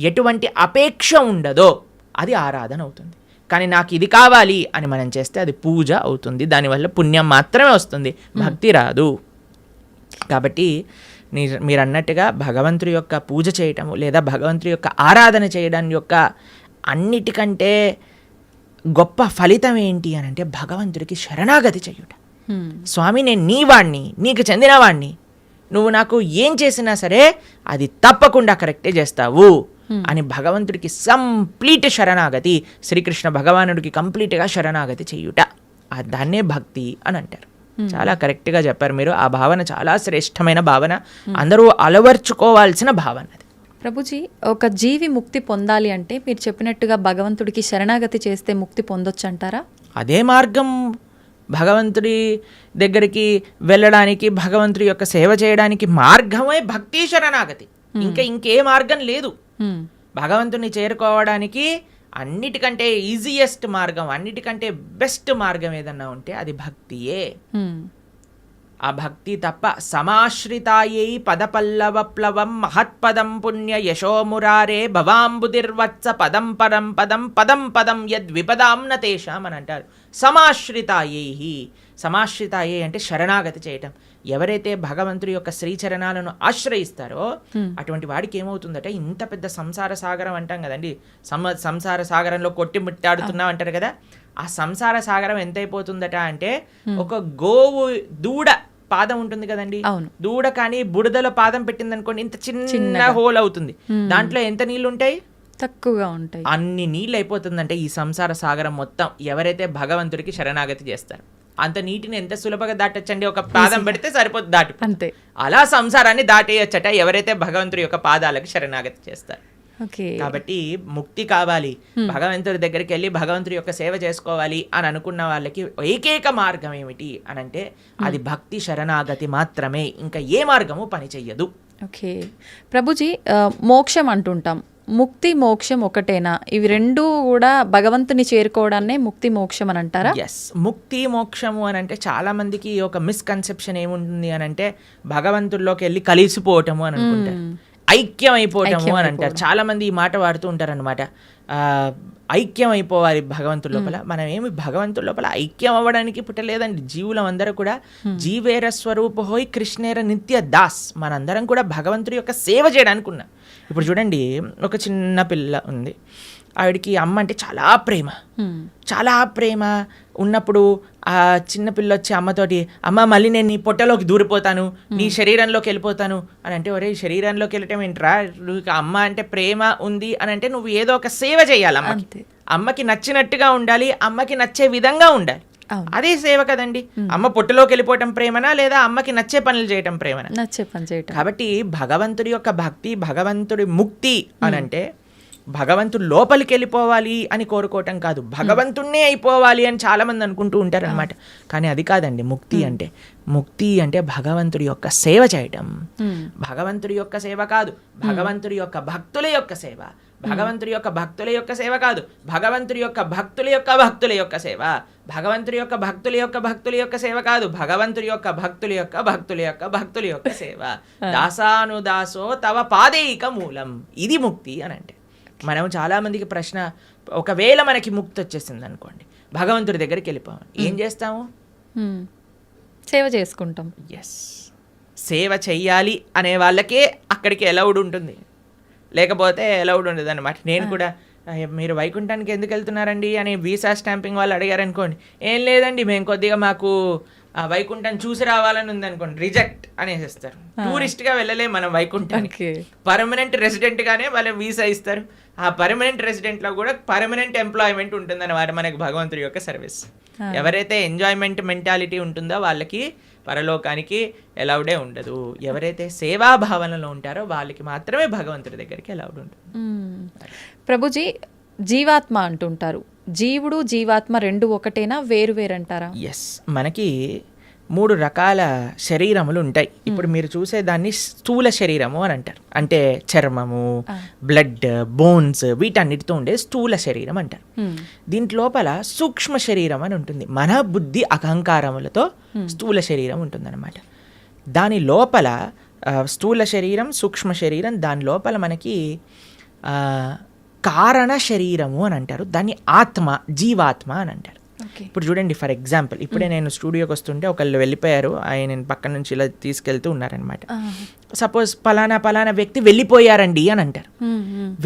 ఎటువంటి అపేక్ష ఉండదో అది ఆరాధన అవుతుంది. కానీ నాకు ఇది కావాలి అని మనం చేస్తే అది పూజ అవుతుంది, దానివల్ల పుణ్యం మాత్రమే వస్తుంది, భక్తి రాదు. కాబట్టి మీరు అన్నట్టుగా భగవంతుడి యొక్క పూజ చేయటము లేదా భగవంతుడి యొక్క ఆరాధన చేయడం యొక్క అన్నిటికంటే గొప్ప ఫలితం ఏంటి అని అంటే భగవంతుడికి శరణాగతి చేయుట. స్వామి నేను నీ వాణ్ణి, నీకు చెందినవాణ్ణి, నువ్వు నాకు ఏం చేసినా సరే అది తప్పకుండా కరెక్టే చేస్తావు అని భగవంతుడికి కంప్లీట్ శరణాగతి, శ్రీకృష్ణ భగవానుడికి కంప్లీట్గా శరణాగతి చేయుట, దాన్నే భక్తి అని అంటారు. చాలా కరెక్ట్గా చెప్పారు మీరు. ఆ భావన చాలా శ్రేష్టమైన భావన, అందరూ అలవర్చుకోవాల్సిన భావన అది. ప్రభుజీ, ఒక జీవి ముక్తి పొందాలి అంటే మీరు చెప్పినట్టుగా భగవంతుడికి శరణాగతి చేస్తే ముక్తి పొందొచ్చు అంటారా? అదే మార్గం భగవంతుడి దగ్గరికి వెళ్ళడానికి, భగవంతుడి యొక్క సేవ చేయడానికి మార్గమే భక్తి శరణాగతి. ఇంకే మార్గం లేదు. భగవంతుని చేరుకోవడానికి అన్నిటికంటే ఈజియెస్ట్ మార్గం, అన్నిటికంటే బెస్ట్ మార్గం ఏదన్నా ఉంటే అది భక్తియే. ఆ భక్తి తప్ప సమాశ్రితాయై పదపల్లవప్లవం మహత్పదం పుణ్య యశోమురారే భవాంబుదిర్వత్స పదం పరం పదం పదం పదం యద్విపదాం న తేషాం అని అంటారు. సమాశ్రితాయై అంటే శరణాగతి చేయటం. ఎవరైతే భగవంతుడి యొక్క శ్రీచరణాలను ఆశ్రయిస్తారో అటువంటి వాడికి ఏమవుతుందట, ఇంత పెద్ద సంసార సాగరం అంటాం కదండి, సంసార సాగరంలో కొట్టి ముట్టాడుతున్నాం అంటారు కదా, ఆ సంసార సాగరం ఎంత అయిపోతుందట అంటే, ఒక గోవు దూడ పాదం ఉంటుంది కదండి, దూడ కానీ బురదలో పాదం పెట్టింది అనుకోండి, ఇంత చిన్న హోల్ అవుతుంది, దాంట్లో ఎంత నీళ్లు ఉంటాయి, తక్కువగా ఉంటాయి. అన్ని నీళ్ళు అయిపోతుందంటే ఈ సంసార సాగరం మొత్తం ఎవరైతే భగవంతుడికి శరణాగతి చేస్తారు. అంత నీటిని ఎంత సులభంగా దాటొచ్చండి, ఒక పాదం పెడితే సరిపోతుంది, దాటి అంతే. అలా సంసారాన్ని దాటేయచ్చట ఎవరైతే భగవంతుడి యొక్క పాదాలకు శరణాగతి చేస్తారు. కాబట్టి ముక్తి కావాలి, భగవంతుడి దగ్గరికి వెళ్ళి భగవంతుడి యొక్క సేవ చేసుకోవాలి అని అనుకున్న వాళ్ళకి ఏకైక మార్గం ఏమిటి అని అంటే అది భక్తి శరణాగతి మాత్రమే. ఇంకా ఏ మార్గము పని చెయ్యదు. ఓకే ప్రభుజీ, మోక్షం అంటుంటాం, ముక్తి మోక్షం ఒకటేనా? ఇవి రెండు కూడా భగవంతుని చేరుకోవడాన్నే ముక్తి మోక్షం అని అంటారా? ఎస్, ముక్తి మోక్షము అని అంటే చాలా మందికి ఒక మిస్కన్సెప్షన్ ఏముంటుంది అని అంటే భగవంతుల్లోకి వెళ్ళి కలిసిపోవటము అని అనుకుంటారు, ఐక్యం అయిపోవటము అని అంటారు. చాలా మంది ఈ మాట వాడుతూ ఉంటారు అనమాట. ఐక్యం అయిపోవాలి భగవంతుడి లోపల. మనం ఏమి భగవంతుడి లోపల ఐక్యం అవ్వడానికి పుట్టలేదండి. జీవులం అందరూ కూడా జీవేర స్వరూప హోయ్ కృష్ణేర నిత్య దాస్, మనందరం కూడా భగవంతుడి యొక్క సేవ చేయడానికి ఉన్నాం. ఇప్పుడు చూడండి, ఒక చిన్న పిల్ల ఉంది, ఆవిడికి అమ్మ అంటే చాలా ప్రేమ ఉన్నప్పుడు ఆ చిన్న పిల్ల వచ్చి అమ్మతోటి, అమ్మ మళ్ళీ నేను నీ పొట్టలోకి దూరిపోతాను, నీ శరీరంలోకి వెళ్ళిపోతాను అని అంటే, ఒరే శరీరంలోకి వెళ్ళటం ఏంట్రా, నువ్వు అమ్మ అంటే ప్రేమ ఉంది అని అంటే నువ్వు ఏదో ఒక సేవ చేయాలి, అమ్మకి నచ్చినట్టుగా ఉండాలి, అమ్మకి నచ్చే విధంగా ఉండాలి, అదే సేవ కదండి. అమ్మ పొట్టలోకి వెళ్ళిపోవటం ప్రేమనా, లేదా అమ్మకి నచ్చే పనులు చేయటం ప్రేమనా? నచ్చే పని చేయటం. కాబట్టి భగవంతుడి యొక్క భక్తి, భగవంతుడి ముక్తి అని అంటే భగవంతుడు లోపలికి వెళ్ళిపోవాలి అని కోరుకోవటం కాదు, భగవంతుణ్ణే అయిపోవాలి అని చాలా మంది అనుకుంటూ ఉంటారు అనమాట. కానీ అది కాదండి ముక్తి అంటే. ముక్తి అంటే భగవంతుడి యొక్క సేవ చేయటం. భగవంతుడి యొక్క సేవ కాదు, భగవంతుడి యొక్క భక్తుల యొక్క సేవ. భగవంతుడి యొక్క భక్తుల యొక్క సేవ కాదు, భగవంతుడి యొక్క భక్తుల యొక్క భక్తుల యొక్క సేవ. భగవంతుడి యొక్క భక్తుల యొక్క భక్తుల యొక్క సేవ కాదు, భగవంతుడి యొక్క భక్తుల యొక్క భక్తుల యొక్క భక్తుల యొక్క సేవ. దాసానుదాసో తవ పాదేయిక మూలం, ఇది ముక్తి అని అంటే. మనం చాలామందికి ప్రశ్న, ఒకవేళ మనకి ముక్తి వచ్చేసింది అనుకోండి, భగవంతుడి దగ్గరికి వెళ్ళిపోవాలి, ఏం చేస్తాము? సేవ చేసుకుంటాం. ఎస్, సేవ చెయ్యాలి అనే వాళ్ళకే అక్కడికి అలౌడ్ ఉంటుంది, లేకపోతే అలౌడ్ ఉండదు అనమాట. నేను కూడా, మీరు వైకుంఠానికి ఎందుకు వెళ్తున్నారండి అని వీసా స్టాంపింగ్ వాళ్ళు అడిగారు అనుకోండి, ఏం లేదండి మేము కొద్దిగా మాకు వైకుంఠం చూసి రావాలని ఉంది అనుకోండి, రిజెక్ట్ అనేసిస్తారు. టూరిస్ట్గా వెళ్ళలే మనం వైకుంఠానికి, పర్మనెంట్ రెసిడెంట్ గానే వాళ్ళు వీసా ఇస్తారు. ఆ పర్మనెంట్ రెసిడెంట్లో కూడా పర్మనెంట్ ఎంప్లాయ్మెంట్ ఉంటుంది అన్నమాట మనకి భగవంతుడి యొక్క సర్వీస్. ఎవరైతే ఎంజాయ్మెంట్ మెంటాలిటీ ఉంటుందో వాళ్ళకి పరలోకానికి అలౌడే ఉండదు. ఎవరైతే సేవాభావనలో ఉంటారో వాళ్ళకి మాత్రమే భగవంతుడి దగ్గరికి అలౌడ్ ఉంటుంది. ప్రభుజీ, జీవాత్మ అంటుంటారు, జీవుడు జీవాత్మ రెండు ఒకటేనా, వేరు వేరంటారా? ఎస్, మనకి 3 రకాల శరీరములు ఉంటాయి. ఇప్పుడు మీరు చూసేదాన్ని స్థూల శరీరము అని అంటారు, అంటే చర్మము, బ్లడ్, బోన్స్ వీటన్నిటితో ఉండే స్థూల శరీరం అంటారు. దీంట్లోపల సూక్ష్మ శరీరం అని ఉంటుంది, మన బుద్ధి అహంకారములతో స్థూల శరీరం ఉంటుందన్నమాట. దాని లోపల స్థూల శరీరం, సూక్ష్మ శరీరం, దాని లోపల మనకి కారణ శరీరము అని అంటారు, దాన్ని ఆత్మ, జీవాత్మ అని అంటారు. ఇప్పుడు చూడండి, ఫర్ ఎగ్జాంపుల్ ఇప్పుడే నేను స్టూడియోకి వస్తుంటే ఒకళ్ళు వెళ్ళిపోయారు, ఆయన పక్కన నుంచి ఇలా తీసుకెళ్తూ ఉన్నారనమాట. సపోజ్ పలానా వ్యక్తి వెళ్ళిపోయారండి అని అంటారు.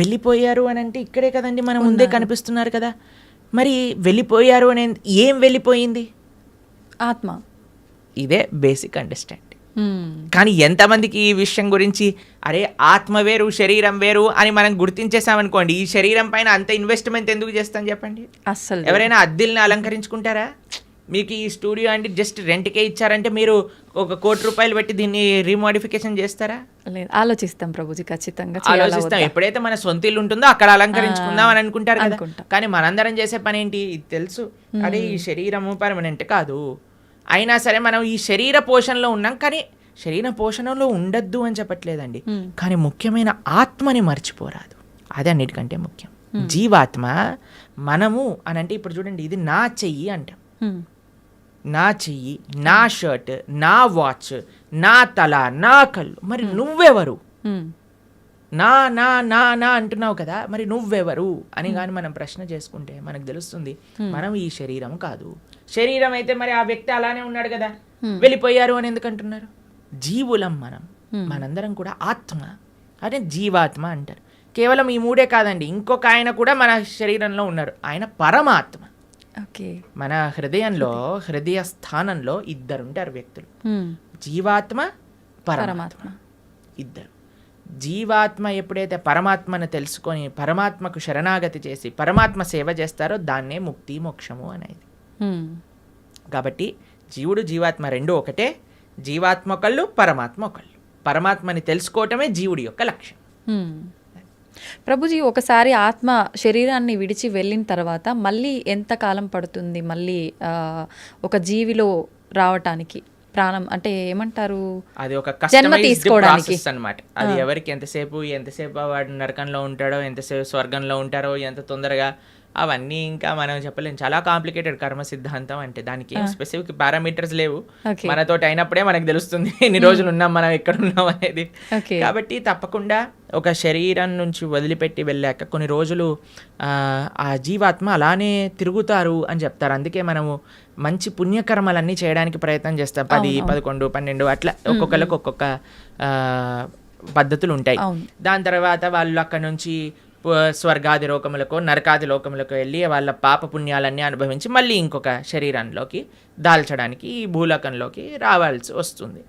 వెళ్ళిపోయారు అని అంటే ఇక్కడే కదండి మన ముందే కనిపిస్తున్నారు కదా, మరి వెళ్ళిపోయారు అని ఏం వెళ్ళిపోయింది? ఆత్మ. ఇదే బేసిక్ అండర్స్టాండింగ్. కానీ ఎంతమందికి ఈ విషయం గురించి, అరే ఆత్మ వేరు శరీరం వేరు అని మనం గుర్తించేసామనుకోండి, ఈ శరీరం పైన అంత ఇన్వెస్ట్మెంట్ ఎందుకు చేస్తాం చెప్పండి? అసలు ఎవరైనా అద్దిల్ని అలంకరించుకుంటారా? మీకు ఈ స్టూడియో అంటే జస్ట్ రెంట్కే ఇచ్చారంటే మీరు ఒక ₹1,00,00,000 పెట్టి దీన్ని రీమోడిఫికేషన్ చేస్తారా? లేదు, ఆలోచిస్తాం ప్రభుజీ, ఖచ్చితంగా ఆలోచిస్తాం. ఎప్పుడైతే మన సొంత ఇల్లు ఉంటుందో అక్కడ అలంకరించుకుందాం అని అనుకుంటారు కదా. కానీ మనందరం చేసే పని ఏంటి? ఇది తెలుసు, అదే ఈ శరీరము పర్మనెంట్ కాదు. అయినా సరే మనం ఈ శరీర పోషణలో ఉన్నాం, కానీ శరీర పోషణలో ఉండద్దు అని చెప్పట్లేదండి. కానీ ముఖ్యమైన ఆత్మని మర్చిపోరాదు, అది అన్నిటికంటే ముఖ్యం. జీవాత్మ మనము అని అంటే ఇప్పుడు చూడండి, ఇది నా చెయ్యి అంటాం, నా చెయ్యి, నా షర్ట్, నా వాచ్, నా తల, నా కళ్ళు. మరి నువ్వెవరు? నా నా నా నా అంటున్నావు కదా, మరి నువ్వెవరు అని కానీ మనం ప్రశ్న చేసుకుంటే మనకు తెలుస్తుంది మనం ఈ శరీరం కాదు. శరీరం అయితే మరి ఆ వ్యక్తి అలానే ఉన్నాడు కదా, వెళ్ళిపోయారు అని ఎందుకు అంటున్నారు? జీవులం మనం, మనందరం కూడా ఆత్మ, అదే జీవాత్మ అంటారు. కేవలం ఈ మూడే కాదండి, ఇంకొక ఆయన కూడా మన శరీరంలో ఉన్నారు, ఆయన పరమాత్మ. మన హృదయంలో, హృదయ స్థానంలో ఇద్దరుంటారు వ్యక్తులు, జీవాత్మ, పరమాత్మ, ఇద్దరు. జీవాత్మ ఎప్పుడైతే పరమాత్మను తెలుసుకొని పరమాత్మకు శరణాగతి చేసి పరమాత్మ సేవ చేస్తారో దాన్నే ముక్తి మోక్షము అనేది. కాబట్టి జీవుడు జీవాత్మ రెండు ఒకటే, జీవాత్మ ఒకళ్ళు, పరమాత్మ ఒకళ్ళు. పరమాత్మని తెలుసుకోవటమే జీవుడి యొక్క లక్ష్యం. ప్రభుజీ, ఒకసారి ఆత్మ శరీరాన్ని విడిచి వెళ్ళిన తర్వాత మళ్ళీ ఎంత కాలం పడుతుంది మళ్ళీ ఒక జీవిలో రావటానికి? ప్రాణం అంటే ఏమంటారు, అది ఒక కస్టమైజ్డ్ ప్రాసెస్ అన్నమాట. అది ఎవరికి ఎంతసేపు వాడు నరకంలో ఉంటాడో, ఎంతసేపు స్వర్గంలో ఉంటారో, ఎంత తొందరగా, అవన్నీ ఇంకా మనం చెప్పలేం. చాలా కాంప్లికేటెడ్ కర్మ సిద్ధాంతం అంటే. దానికి ఏం స్పెసిఫిక్ పారామీటర్స్ లేవు, మనతో అయినప్పుడే మనకు తెలుస్తుంది ఎన్ని రోజులు ఉన్నాం, మనం ఎక్కడ ఉన్నాం అనేది. కాబట్టి తప్పకుండా ఒక శరీరం నుంచి వదిలిపెట్టి వెళ్ళాక కొన్ని రోజులు ఆ జీవాత్మ అలానే తిరుగుతారు అని చెప్తారు. అందుకే మనము మంచి పుణ్యకర్మలన్నీ చేయడానికి ప్రయత్నం చేస్తాం. 10, 11, 12 అట్లా ఒక్కొక్కరికి ఒక్కొక్క పద్ధతులు ఉంటాయి. దాని తర్వాత వాళ్ళు అక్కడ నుంచి స్వర్గాది లోకములకు, నరకాది లోకములకు వెళ్ళి వాళ్ళ పాప పుణ్యాలన్నీ అనుభవించి మళ్ళీ ఇంకొక శరీరంలోకి దాల్చడానికి ఈ భూలోకంలోకి రావాల్సి వస్తుంది.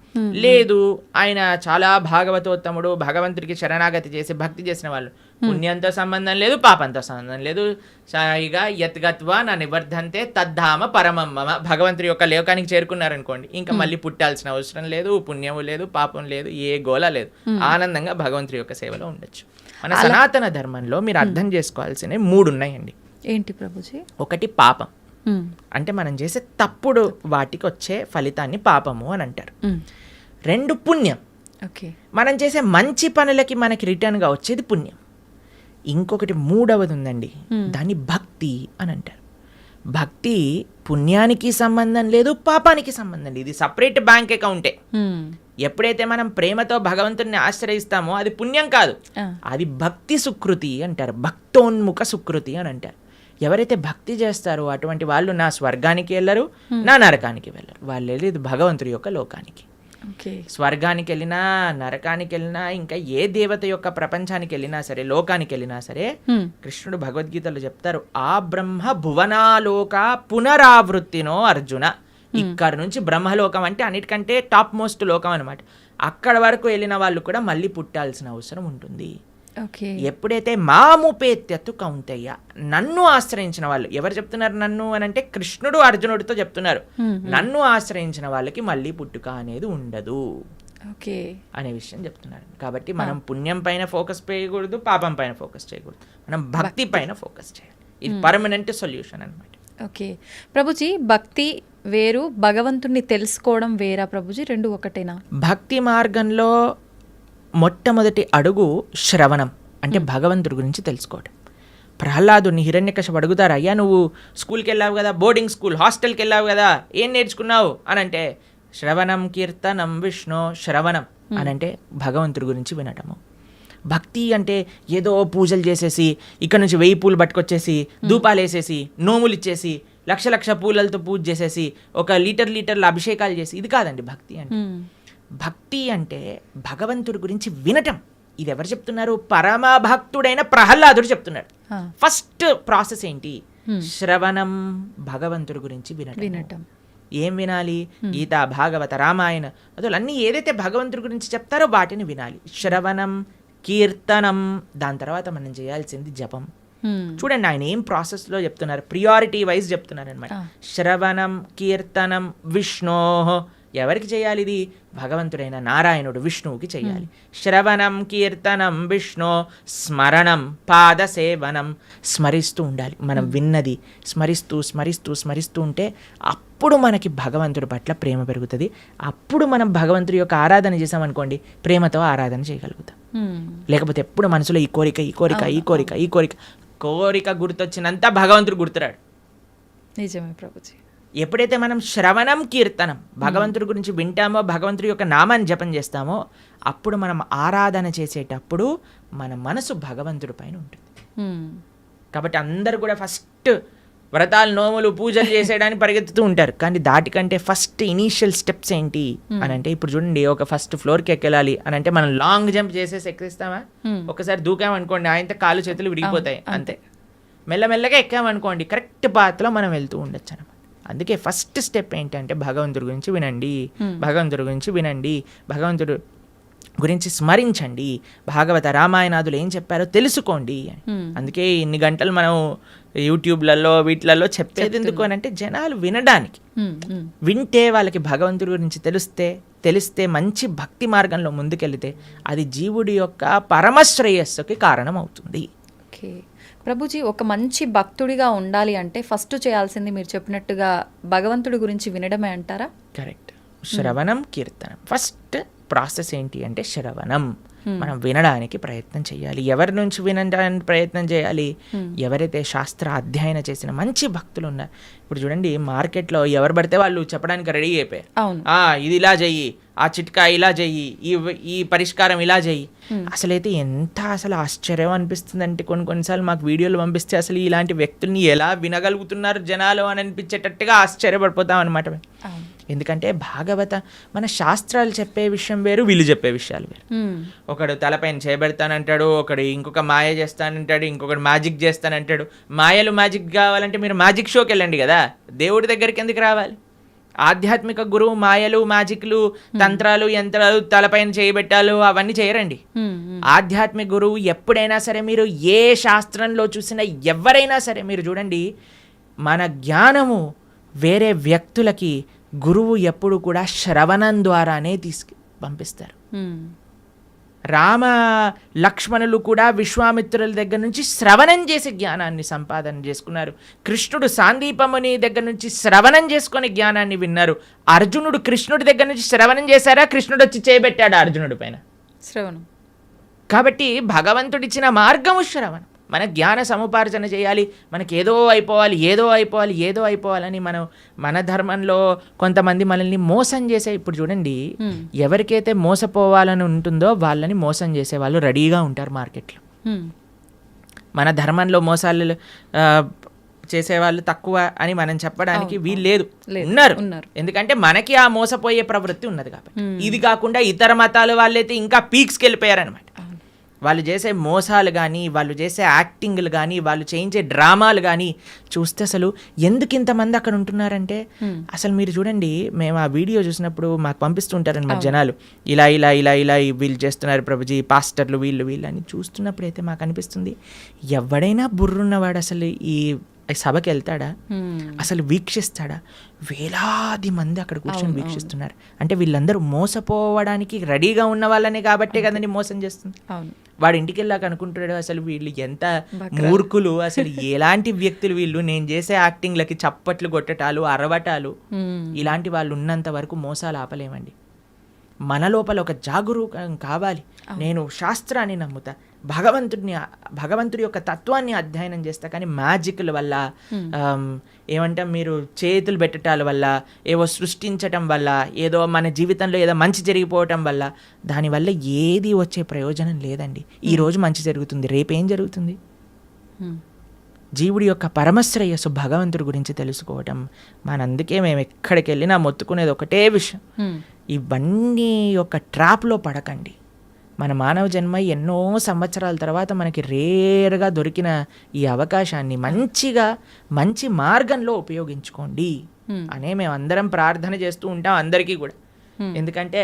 లేదు, ఆయన చాలా భాగవతోత్తముడు, భగవంతుడికి శరణాగతి చేసి భక్తి చేసిన వాళ్ళు, పుణ్యంతో సంబంధం లేదు, పాపంతో సంబంధం లేదు, సాయిగా యత్గత్వా నా నివర్ధంతే తద్ధామ పరమమ్మ, భగవంతుడి యొక్క లోకానికి చేరుకున్నారనుకోండి, ఇంకా మళ్ళీ పుట్టాల్సిన అవసరం లేదు, పుణ్యము లేదు, పాపం లేదు, ఏ గోల లేదు, ఆనందంగా భగవంతుడి యొక్క సేవలో ఉండొచ్చు. మన సనాతన ధర్మంలో మీరు అర్థం చేసుకోవాల్సినవి 3 ఉన్నాయండి. ఏంటి ప్రభుజీ? ఒకటి పాపం, అంటే మనం చేసే తప్పుడు వాటికి వచ్చే ఫలితాన్ని పాపము అని అంటారు. 2 పుణ్యం, మనం చేసే మంచి పనులకి మనకి రిటర్న్గా వచ్చేది పుణ్యం. ఇంకొకటి 3వది ఉందండి, దాన్ని భక్తి అని అంటారు. భక్తి పుణ్యానికి సంబంధం లేదు, పాపానికి సంబంధం లేదు, ఇది సపరేట్ బ్యాంక్ అకౌంటే. ఎప్పుడైతే మనం ప్రేమతో భగవంతుడిని ఆశ్రయిస్తామో అది పుణ్యం కాదు, అది భక్తి సుకృతి అంటారు, భక్తోన్ముఖ సుకృతి అని అంటారు. ఎవరైతే భక్తి చేస్తారో అటువంటి వాళ్ళు నా స్వర్గానికి వెళ్ళరు, నా నరకానికి వెళ్ళరు, వాళ్ళు వెళ్ళేది భగవంతుడి యొక్క లోకానికి. స్వర్గానికి వెళ్ళినా, నరకానికి వెళ్ళినా, ఇంకా ఏ దేవత యొక్క ప్రపంచానికి వెళ్ళినా సరే, లోకానికి వెళ్ళినా సరే, కృష్ణుడు భగవద్గీతలో చెప్తారు, ఆ బ్రహ్మ భువనాలోక పునరావృత్తినో అర్జున. ఇక్కడ నుంచి బ్రహ్మలోకం అంటే అన్నిటికంటే టాప్ మోస్ట్ లోకం అనమాట. అక్కడ వరకు వెళ్ళిన వాళ్ళు కూడా మళ్ళీ పుట్టాల్సిన అవసరం ఉంటుంది. ఎప్పుడైతే మాముపేత్యత్తు కౌంతయ్య, నన్ను ఆశ్రయించిన వాళ్ళు, ఎవరు చెప్తున్నారు నన్ను అని అంటే కృష్ణుడు అర్జునుడితో చెప్తున్నారు, నన్ను ఆశ్రయించిన వాళ్ళకి మళ్ళీ పుట్టుక అనేది ఉండదు అనే విషయం చెప్తున్నారు. కాబట్టి మనం పుణ్యం పైన ఫోకస్ చేయకూడదు, పాపం పైన ఫోకస్ చేయకూడదు, మనం భక్తి పైన ఫోకస్ చేయాలి. ఇది పర్మనెంట్ సొల్యూషన్ అనమాట. ఓకే ప్రభుజీ, భక్తి వేరు, భగవంతుణ్ణి తెలుసుకోవడం వేరా ప్రభుజీ? 2 ఒకటేనా? భక్తి మార్గంలో మొట్టమొదటి అడుగు శ్రవణం, అంటే భగవంతుడి గురించి తెలుసుకోవడం. ప్రహ్లాదుని హిరణ్యకశిపుడు అడుగుతారు, అయ్యా నువ్వు స్కూల్కి వెళ్ళావు కదా, బోర్డింగ్ స్కూల్, హాస్టల్కి వెళ్ళావు కదా, ఏం నేర్చుకున్నావు అని అంటే, శ్రవణం కీర్తనం విష్ణు, శ్రవణం అని అంటే భగవంతుడి గురించి వినటము. భక్తి అంటే ఏదో పూజలు చేసేసి, ఇక్కడ నుంచి 1000 పూలు పట్టుకొచ్చేసి, ధూపాలు వేసేసి, నోములు ఇచ్చేసి, లక్ష పూలలతో పూజ చేసేసి, ఒక లీటర్ల అభిషేకాలు చేసి, ఇది కాదండి భక్తి అంటే. భక్తి అంటే భగవంతుడి గురించి వినటం. ఇది ఎవరు చెప్తున్నారు? పరమ భక్తుడైన ప్రహ్లాదుడు చెప్తున్నాడు. ఫస్ట్ ప్రాసెస్ ఏంటి? శ్రవణం, భగవంతుడి గురించి వినటం. ఏం వినాలి? గీత, భాగవత, రామాయణ అసలు అన్నీ ఏదైతే భగవంతుడి గురించి చెప్తారో వాటిని వినాలి. శ్రవణం, కీర్తనం, దాని తర్వాత మనం చేయాల్సింది జపం. చూడండి ఆయన ఏం ప్రాసెస్లో చెప్తున్నారు, ప్రియారిటీ వైజ్ చెప్తున్నారు అనమాట. శ్రవణం కీర్తనం విష్ణో, ఎవరికి చేయాలి ఇది? భగవంతుడైన నారాయణుడు విష్ణువుకి చేయాలి. శ్రవణం కీర్తనం విష్ణు, స్మరణం పాదసేవనం, స్మరిస్తూ ఉండాలి. మనం విన్నది స్మరిస్తూ స్మరిస్తూ స్మరిస్తూ ఉంటే అప్పుడు మనకి భగవంతుడి పట్ల ప్రేమ పెరుగుతుంది. అప్పుడు మనం భగవంతుడి యొక్క ఆరాధన చేసామనుకోండి, ప్రేమతో ఆరాధన చేయగలుగుతాం. లేకపోతే ఎప్పుడు మనసులో ఈ కోరిక ఈ కోరిక ఈ కోరిక ఈ కోరిక కోరిక గుర్తొచ్చినంత భగవంతుడు గుర్తురాడు. నిజమే ప్రభుజీ. ఎప్పుడైతే మనం శ్రవణం కీర్తనం భగవంతుడి గురించి వింటామో, భగవంతుడి యొక్క నామాన్ని జపం చేస్తామో, అప్పుడు మనం ఆరాధన చేసేటప్పుడు మన మనసు భగవంతుడి పైన ఉంటుంది. కాబట్టి అందరూ కూడా ఫస్ట్ వ్రతాలు నోములు పూజలు చేసేయడానికి పరిగెత్తుతూ ఉంటారు. కానీ దాటికంటే ఫస్ట్ ఇనీషియల్ స్టెప్స్ ఏంటి అని అంటే, ఇప్పుడు చూడండి, ఒక ఫస్ట్ ఫ్లోర్కి ఎక్కాలి అని అంటే మనం లాంగ్ జంప్ చేసేసి ఎక్కిస్తామా? ఒకసారి దూకామనుకోండి, ఆయనతో కాళ్ళు చేతులు విరిగిపోతాయి అంతే. మెల్లమెల్లగా ఎక్కామనుకోండి, కరెక్ట్ పాత్లో మనం వెళ్తూ ఉండొచ్చు అనమాట. అందుకే ఫస్ట్ స్టెప్ ఏంటంటే భగవంతుడి గురించి వినండి, భగవంతుడి గురించి వినండి, భగవంతుడు గురించి స్మరించండి, భాగవత రామాయణాదులు ఏం చెప్పారో తెలుసుకోండి అని. అందుకే ఇన్ని గంటలు మనం యూట్యూబ్లలో వీటిలలో చెప్పేది ఎందుకు అని అంటే, జనాలు వినడానికి. వింటే వాళ్ళకి భగవంతుడి గురించి తెలిస్తే మంచి భక్తి మార్గంలో ముందుకెళ్తే అది జీవుడి యొక్క పరమశ్రేయస్సుకి కారణం అవుతుంది. ఓకే ప్రభుజీ, ఒక మంచి భక్తుడిగా ఉండాలి అంటే ఫస్ట్ చేయాల్సింది మీరు చెప్పినట్టుగా భగవంతుడి గురించి వినడమే అంటారా? కరెక్ట్. శ్రవణం కీర్తనం ఫస్ట్ ప్రాసెస్ ఏంటి అంటే శ్రవణం. మనం వినడానికి ప్రయత్నం చేయాలి. ఎవరి నుంచి వినడానికి ప్రయత్నం చేయాలి? ఎవరైతే శాస్త్ర అధ్యయన చేసిన మంచి భక్తులు ఉన్నారు. ఇప్పుడు చూడండి, మార్కెట్లో ఎవరు పడితే వాళ్ళు చెప్పడానికి రెడీ అయిపోయారు. ఇది ఇలా చెయ్యి, ఆ చిట్కా ఇలా చెయ్యి, ఈ పరిష్కారం ఇలా చెయ్యి. అసలైతే ఎంత అసలు ఆశ్చర్యం అనిపిస్తుంది అంటే, కొన్నిసార్లు మాకు వీడియోలు పంపిస్తే అసలు ఇలాంటి వ్యక్తుల్ని ఎలా వినగలుగుతున్నారు జనాలు అని అనిపించేటట్టుగా ఆశ్చర్యపడిపోతాం అనమాట. ఎందుకంటే భాగవత మన శాస్త్రాలు చెప్పే విషయం వేరు, వీళ్ళు చెప్పే విషయాలు వేరు. ఒకడు తలపైన చేయబెడతానంటాడు, ఒకడు ఇంకొక మాయ చేస్తానంటాడు, ఇంకొకడు మ్యాజిక్ చేస్తానంటాడు. మాయలు మ్యాజిక్ కావాలంటే మీరు మ్యాజిక్ షోకి వెళ్ళండి కదా, దేవుడి దగ్గరికి ఎందుకు రావాలి? ఆధ్యాత్మిక గురువు మాయలు మ్యాజిక్లు తంత్రాలు యంత్రాలు తలపైన చేయబెట్టాలు అవన్నీ చేయరండి. ఆధ్యాత్మిక గురువు ఎప్పుడైనా సరే, మీరు ఏ శాస్త్రంలో చూసినా ఎవరైనా సరే మీరు చూడండి, మన జ్ఞానము వేరే వ్యక్తులకి గురువు ఎప్పుడు కూడా శ్రవణం ద్వారానే పంపిస్తారు. రామ లక్ష్మణులు కూడా విశ్వామిత్రుల దగ్గర నుంచి శ్రవణం చేసి జ్ఞానాన్ని సంపాదన చేసుకున్నారు. కృష్ణుడు సాందీపముని దగ్గర నుంచి శ్రవణం చేసుకొని జ్ఞానాన్ని విన్నారు. అర్జునుడు కృష్ణుడి దగ్గర నుంచి శ్రవణం చేశారా? కృష్ణుడు వచ్చి చేయబెట్టాడు అర్జునుడి పైన శ్రవణం. కాబట్టి భగవంతుడిచ్చిన మార్గము శ్రవణం. మన జ్ఞాన సముపార్జన చేయాలి. మనకి ఏదో అయిపోవాలని మన ధర్మంలో కొంతమంది మనల్ని మోసం చేసే, ఇప్పుడు చూడండి, ఎవరికైతే మోసపోవాలని ఉంటుందో వాళ్ళని మోసం చేసే వాళ్ళు రెడీగా ఉంటారు మార్కెట్లో. మన ధర్మంలో మోసాలు చేసేవాళ్ళు తక్కువ అని మనం చెప్పడానికి వీలు లేదు, ఉన్నారు. ఎందుకంటే మనకి ఆ మోసపోయే ప్రవృత్తి ఉన్నది కాబట్టి. ఇది కాకుండా ఇతర మతాల వాళ్ళైతే ఇంకా పీక్స్కి వెళ్ళిపోయారనమాట. వాళ్ళు చేసే మోసాలు కానీ, వాళ్ళు చేసే యాక్టింగ్లు కానీ, వాళ్ళు చేయించే డ్రామాలు కానీ చూస్తే అసలు ఎందుకు ఇంతమంది అక్కడ ఉంటున్నారంటే, అసలు మీరు చూడండి, మేము ఆ వీడియో చూసినప్పుడు మాకు పంపిస్తుంటారనమాట జనాలు, ఇలా ఇలా ఇలా ఇలా వీళ్ళు చేస్తున్నారు ప్రభుజీ, పాస్టర్లు వీళ్ళు అని చూస్తున్నప్పుడు అయితే మాకు అనిపిస్తుంది, ఎవడైనా బుర్రున్నవాడు అసలు ఈ సభకి వెళ్తాడా? అసలు వీక్షిస్తాడా? వేలాది మంది అక్కడ కూర్చొని వీక్షిస్తున్నారు అంటే వీళ్ళందరూ మోసపోవడానికి రెడీగా ఉన్న వాళ్ళనే కాబట్టే కదండి మోసం చేస్తుంది. వాడు ఇంటికి వెళ్ళాక అనుకుంటున్నాడు, అసలు వీళ్ళు ఎంత మూర్ఖులు, అసలు ఎలాంటి వ్యక్తులు వీళ్ళు, నేను చేసే యాక్టింగ్లకి చప్పట్లు కొట్టటాలు అరవటాలు, ఇలాంటి వాళ్ళు ఉన్నంత వరకు మోసాలు ఆపలేమండి. మన లోపల ఒక జాగరూకం కావాలి. నేను శాస్త్రాన్ని నమ్ముతా, భగవంతుడి యొక్క తత్వాన్ని అధ్యయనం చేస్తా, కానీ మ్యాజిక్ల వల్ల ఏమంటాం, మీరు చేతులు పెట్టడాల వల్ల, ఏవో సృష్టించటం వల్ల, ఏదో మన జీవితంలో ఏదో మంచి జరిగిపోవటం వల్ల, దానివల్ల ఏది వచ్చే ప్రయోజనం లేదండి. ఈరోజు మంచి జరుగుతుంది, రేపేం జరుగుతుంది? జీవుడి యొక్క పరమశ్రేయస్సు భగవంతుడి గురించి తెలుసుకోవటం. మనందుకే మేము ఎక్కడికి వెళ్ళినా మొత్తుకునేది ఒకటే విషయం, ఇవన్నీ యొక్క ట్రాప్లో పడకండి. మన మానవ జన్మ ఎన్నో సంవత్సరాల తర్వాత మనకి రేర్గా దొరికిన ఈ అవకాశాన్ని మంచి మార్గంలో ఉపయోగించుకోండి అనే మేము అందరం ప్రార్థన చేస్తూ ఉంటాం అందరికీ కూడా. ఎందుకంటే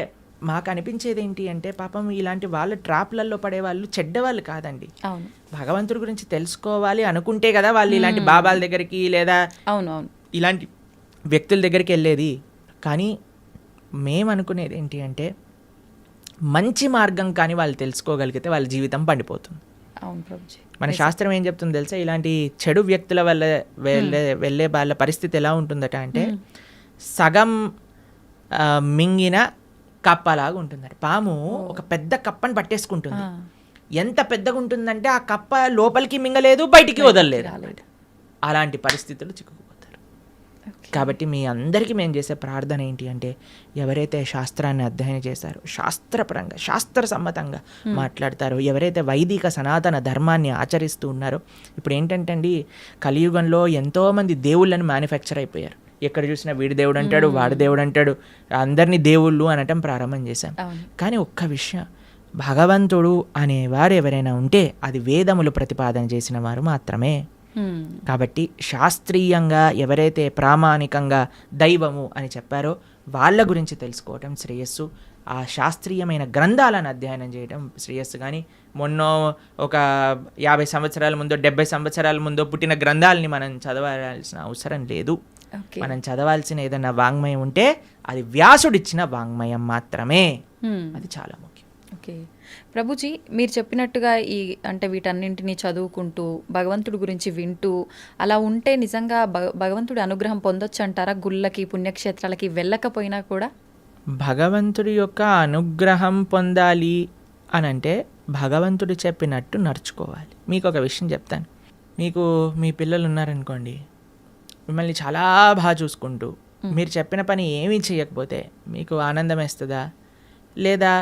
మాకు అనిపించేది ఏంటి అంటే పాపం ఇలాంటి వాళ్ళ ట్రాప్లలో పడే వాళ్ళు చెడ్డవాళ్ళు కాదండి. అవును భగవంతుడి గురించి తెలుసుకోవాలి అనుకుంటే కదా వాళ్ళు ఇలాంటి బాబాల దగ్గరికి లేదా అవును అవును ఇలాంటి వ్యక్తుల దగ్గరికి వెళ్ళేది. కానీ మేము అనుకునేది ఏంటి అంటే మంచి మార్గం కానీ వాళ్ళు తెలుసుకోగలిగితే వాళ్ళ జీవితం పండిపోతుంది. అవును ప్రభుజీ. మన శాస్త్రం ఏం చెప్తుందో తెలుసా, ఇలాంటి చెడు వ్యక్తుల వల్ల వెళ్ళే వాళ్ళ పరిస్థితి ఎలా ఉంటుందట అంటే సగం మింగిన కప్పలాగా ఉంటుందట. పాము ఒక పెద్ద కప్పని పట్టేసుకుంటుంది. ఎంత పెద్దగా ఉంటుందంటే ఆ కప్ప లోపలికి మింగలేదు, బయటికి వదలలేదు. అలాంటి పరిస్థితులు చిక్కుకుపోతారు. కాబట్టి మీ అందరికీ మేము చేసే ప్రార్థన ఏంటి అంటే ఎవరైతే శాస్త్రాన్ని అధ్యయనం చేశారో, శాస్త్రపరంగా శాస్త్ర సమ్మతంగా మాట్లాడతారో, ఎవరైతే వైదిక సనాతన ధర్మాన్ని ఆచరిస్తూ ఉన్నారో, ఇప్పుడు ఏంటంటే అండి కలియుగంలో ఎంతోమంది దేవుళ్ళని మ్యానుఫ్యాక్చర్ అయిపోయారు. ఎక్కడ చూసినా వీడి దేవుడు అంటాడు, వాడి దేవుడు అంటాడు, అందరినీ దేవుళ్ళు అనటం ప్రారంభం చేశాం. కానీ ఒక్క విషయం, భగవంతుడు అనేవారు ఎవరైనా ఉంటే అది వేదములు ప్రతిపాదన చేసిన వారు మాత్రమే. కాబట్టి శాస్త్రీయంగా ఎవరైతే ప్రామాణికంగా దైవము అని చెప్పారో వాళ్ళ గురించి తెలుసుకోవటం శ్రేయస్సు. ఆ శాస్త్రీయమైన గ్రంథాలను అధ్యయనం చేయడం శ్రేయస్సు. కానీ మొన్న ఒక 50 సంవత్సరాల ముందో 70 సంవత్సరాల ముందో పుట్టిన గ్రంథాలని మనం చదవాల్సిన అవసరం లేదు. మనం చదవాల్సిన ఏదైనా వాంగ్మయం ఉంటే అది వ్యాసుడిచ్చిన వాంగ్మయం మాత్రమే. అది చాలా ముఖ్యం. ఓకే ప్రభుజీ, మీరు చెప్పినట్టుగా అంటే వీటన్నింటినీ చదువుకుంటూ భగవంతుడి గురించి వింటూ అలా ఉంటే నిజంగా భగవంతుడి అనుగ్రహం పొందొచ్చు అంటారా? గుళ్ళకి పుణ్యక్షేత్రాలకి వెళ్ళకపోయినా కూడా భగవంతుడి యొక్క అనుగ్రహం పొందాలి అని అంటే భగవంతుడు చెప్పినట్టు నడుచుకోవాలి. మీకు ఒక విషయం చెప్తాను. మీకు మీ పిల్లలు ఉన్నారనుకోండి, మిమ్మల్ని చాలా బాగా చూసుకుంటూ మీరు చెప్పిన పని ఏమీ చేయకపోతే మీకు ఆనందం వేస్తుందా? లేదా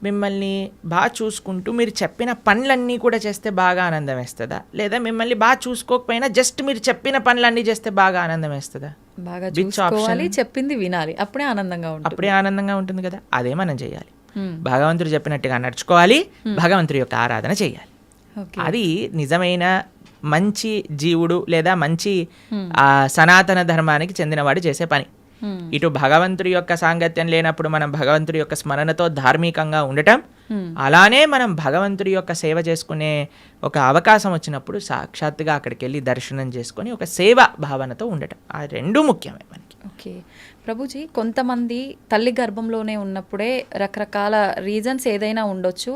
మిమ్మల్ని బాగా చూసుకుంటూ మీరు చెప్పిన పనులన్నీ కూడా చేస్తే బాగా ఆనందం వేస్తుందా? లేదా మిమ్మల్ని బాగా చూసుకోకపోయినా జస్ట్ మీరు చెప్పిన పనులన్నీ చేస్తే బాగా ఆనందం వేస్తుందా? బాగా చూసుకోవాలి, చెప్పింది వినాలి, అప్పుడే ఆనందంగా ఉంటుంది కదా. అదే మనం చేయాలి. భగవంతుడు చెప్పినట్టుగా నడుచుకోవాలి, భగవంతుడి యొక్క ఆరాధన చేయాలి. అది నిజమైన మంచి జీవుడు లేదా మంచి సనాతన ధర్మానికి చెందినవాడు చేసే పని. ఇటు భగవంతుడి యొక్క సాంగత్యం లేనప్పుడు మనం భగవంతుడి యొక్క స్మరణతో ధార్మికంగా ఉండటం, అలానే మనం భగవంతుడి యొక్క సేవ చేసుకునే ఒక అవకాశం వచ్చినప్పుడు సాక్షాత్తుగా అక్కడికి వెళ్ళి దర్శనం చేసుకొని ఒక సేవ భావనతో ఉండటం, ఆ రెండు ముఖ్యమే మనకి. ఓకే ప్రభుజీ, కొంతమంది తల్లి గర్భంలోనే ఉన్నప్పుడే రకరకాల రీజన్స్ ఏదైనా ఉండొచ్చు,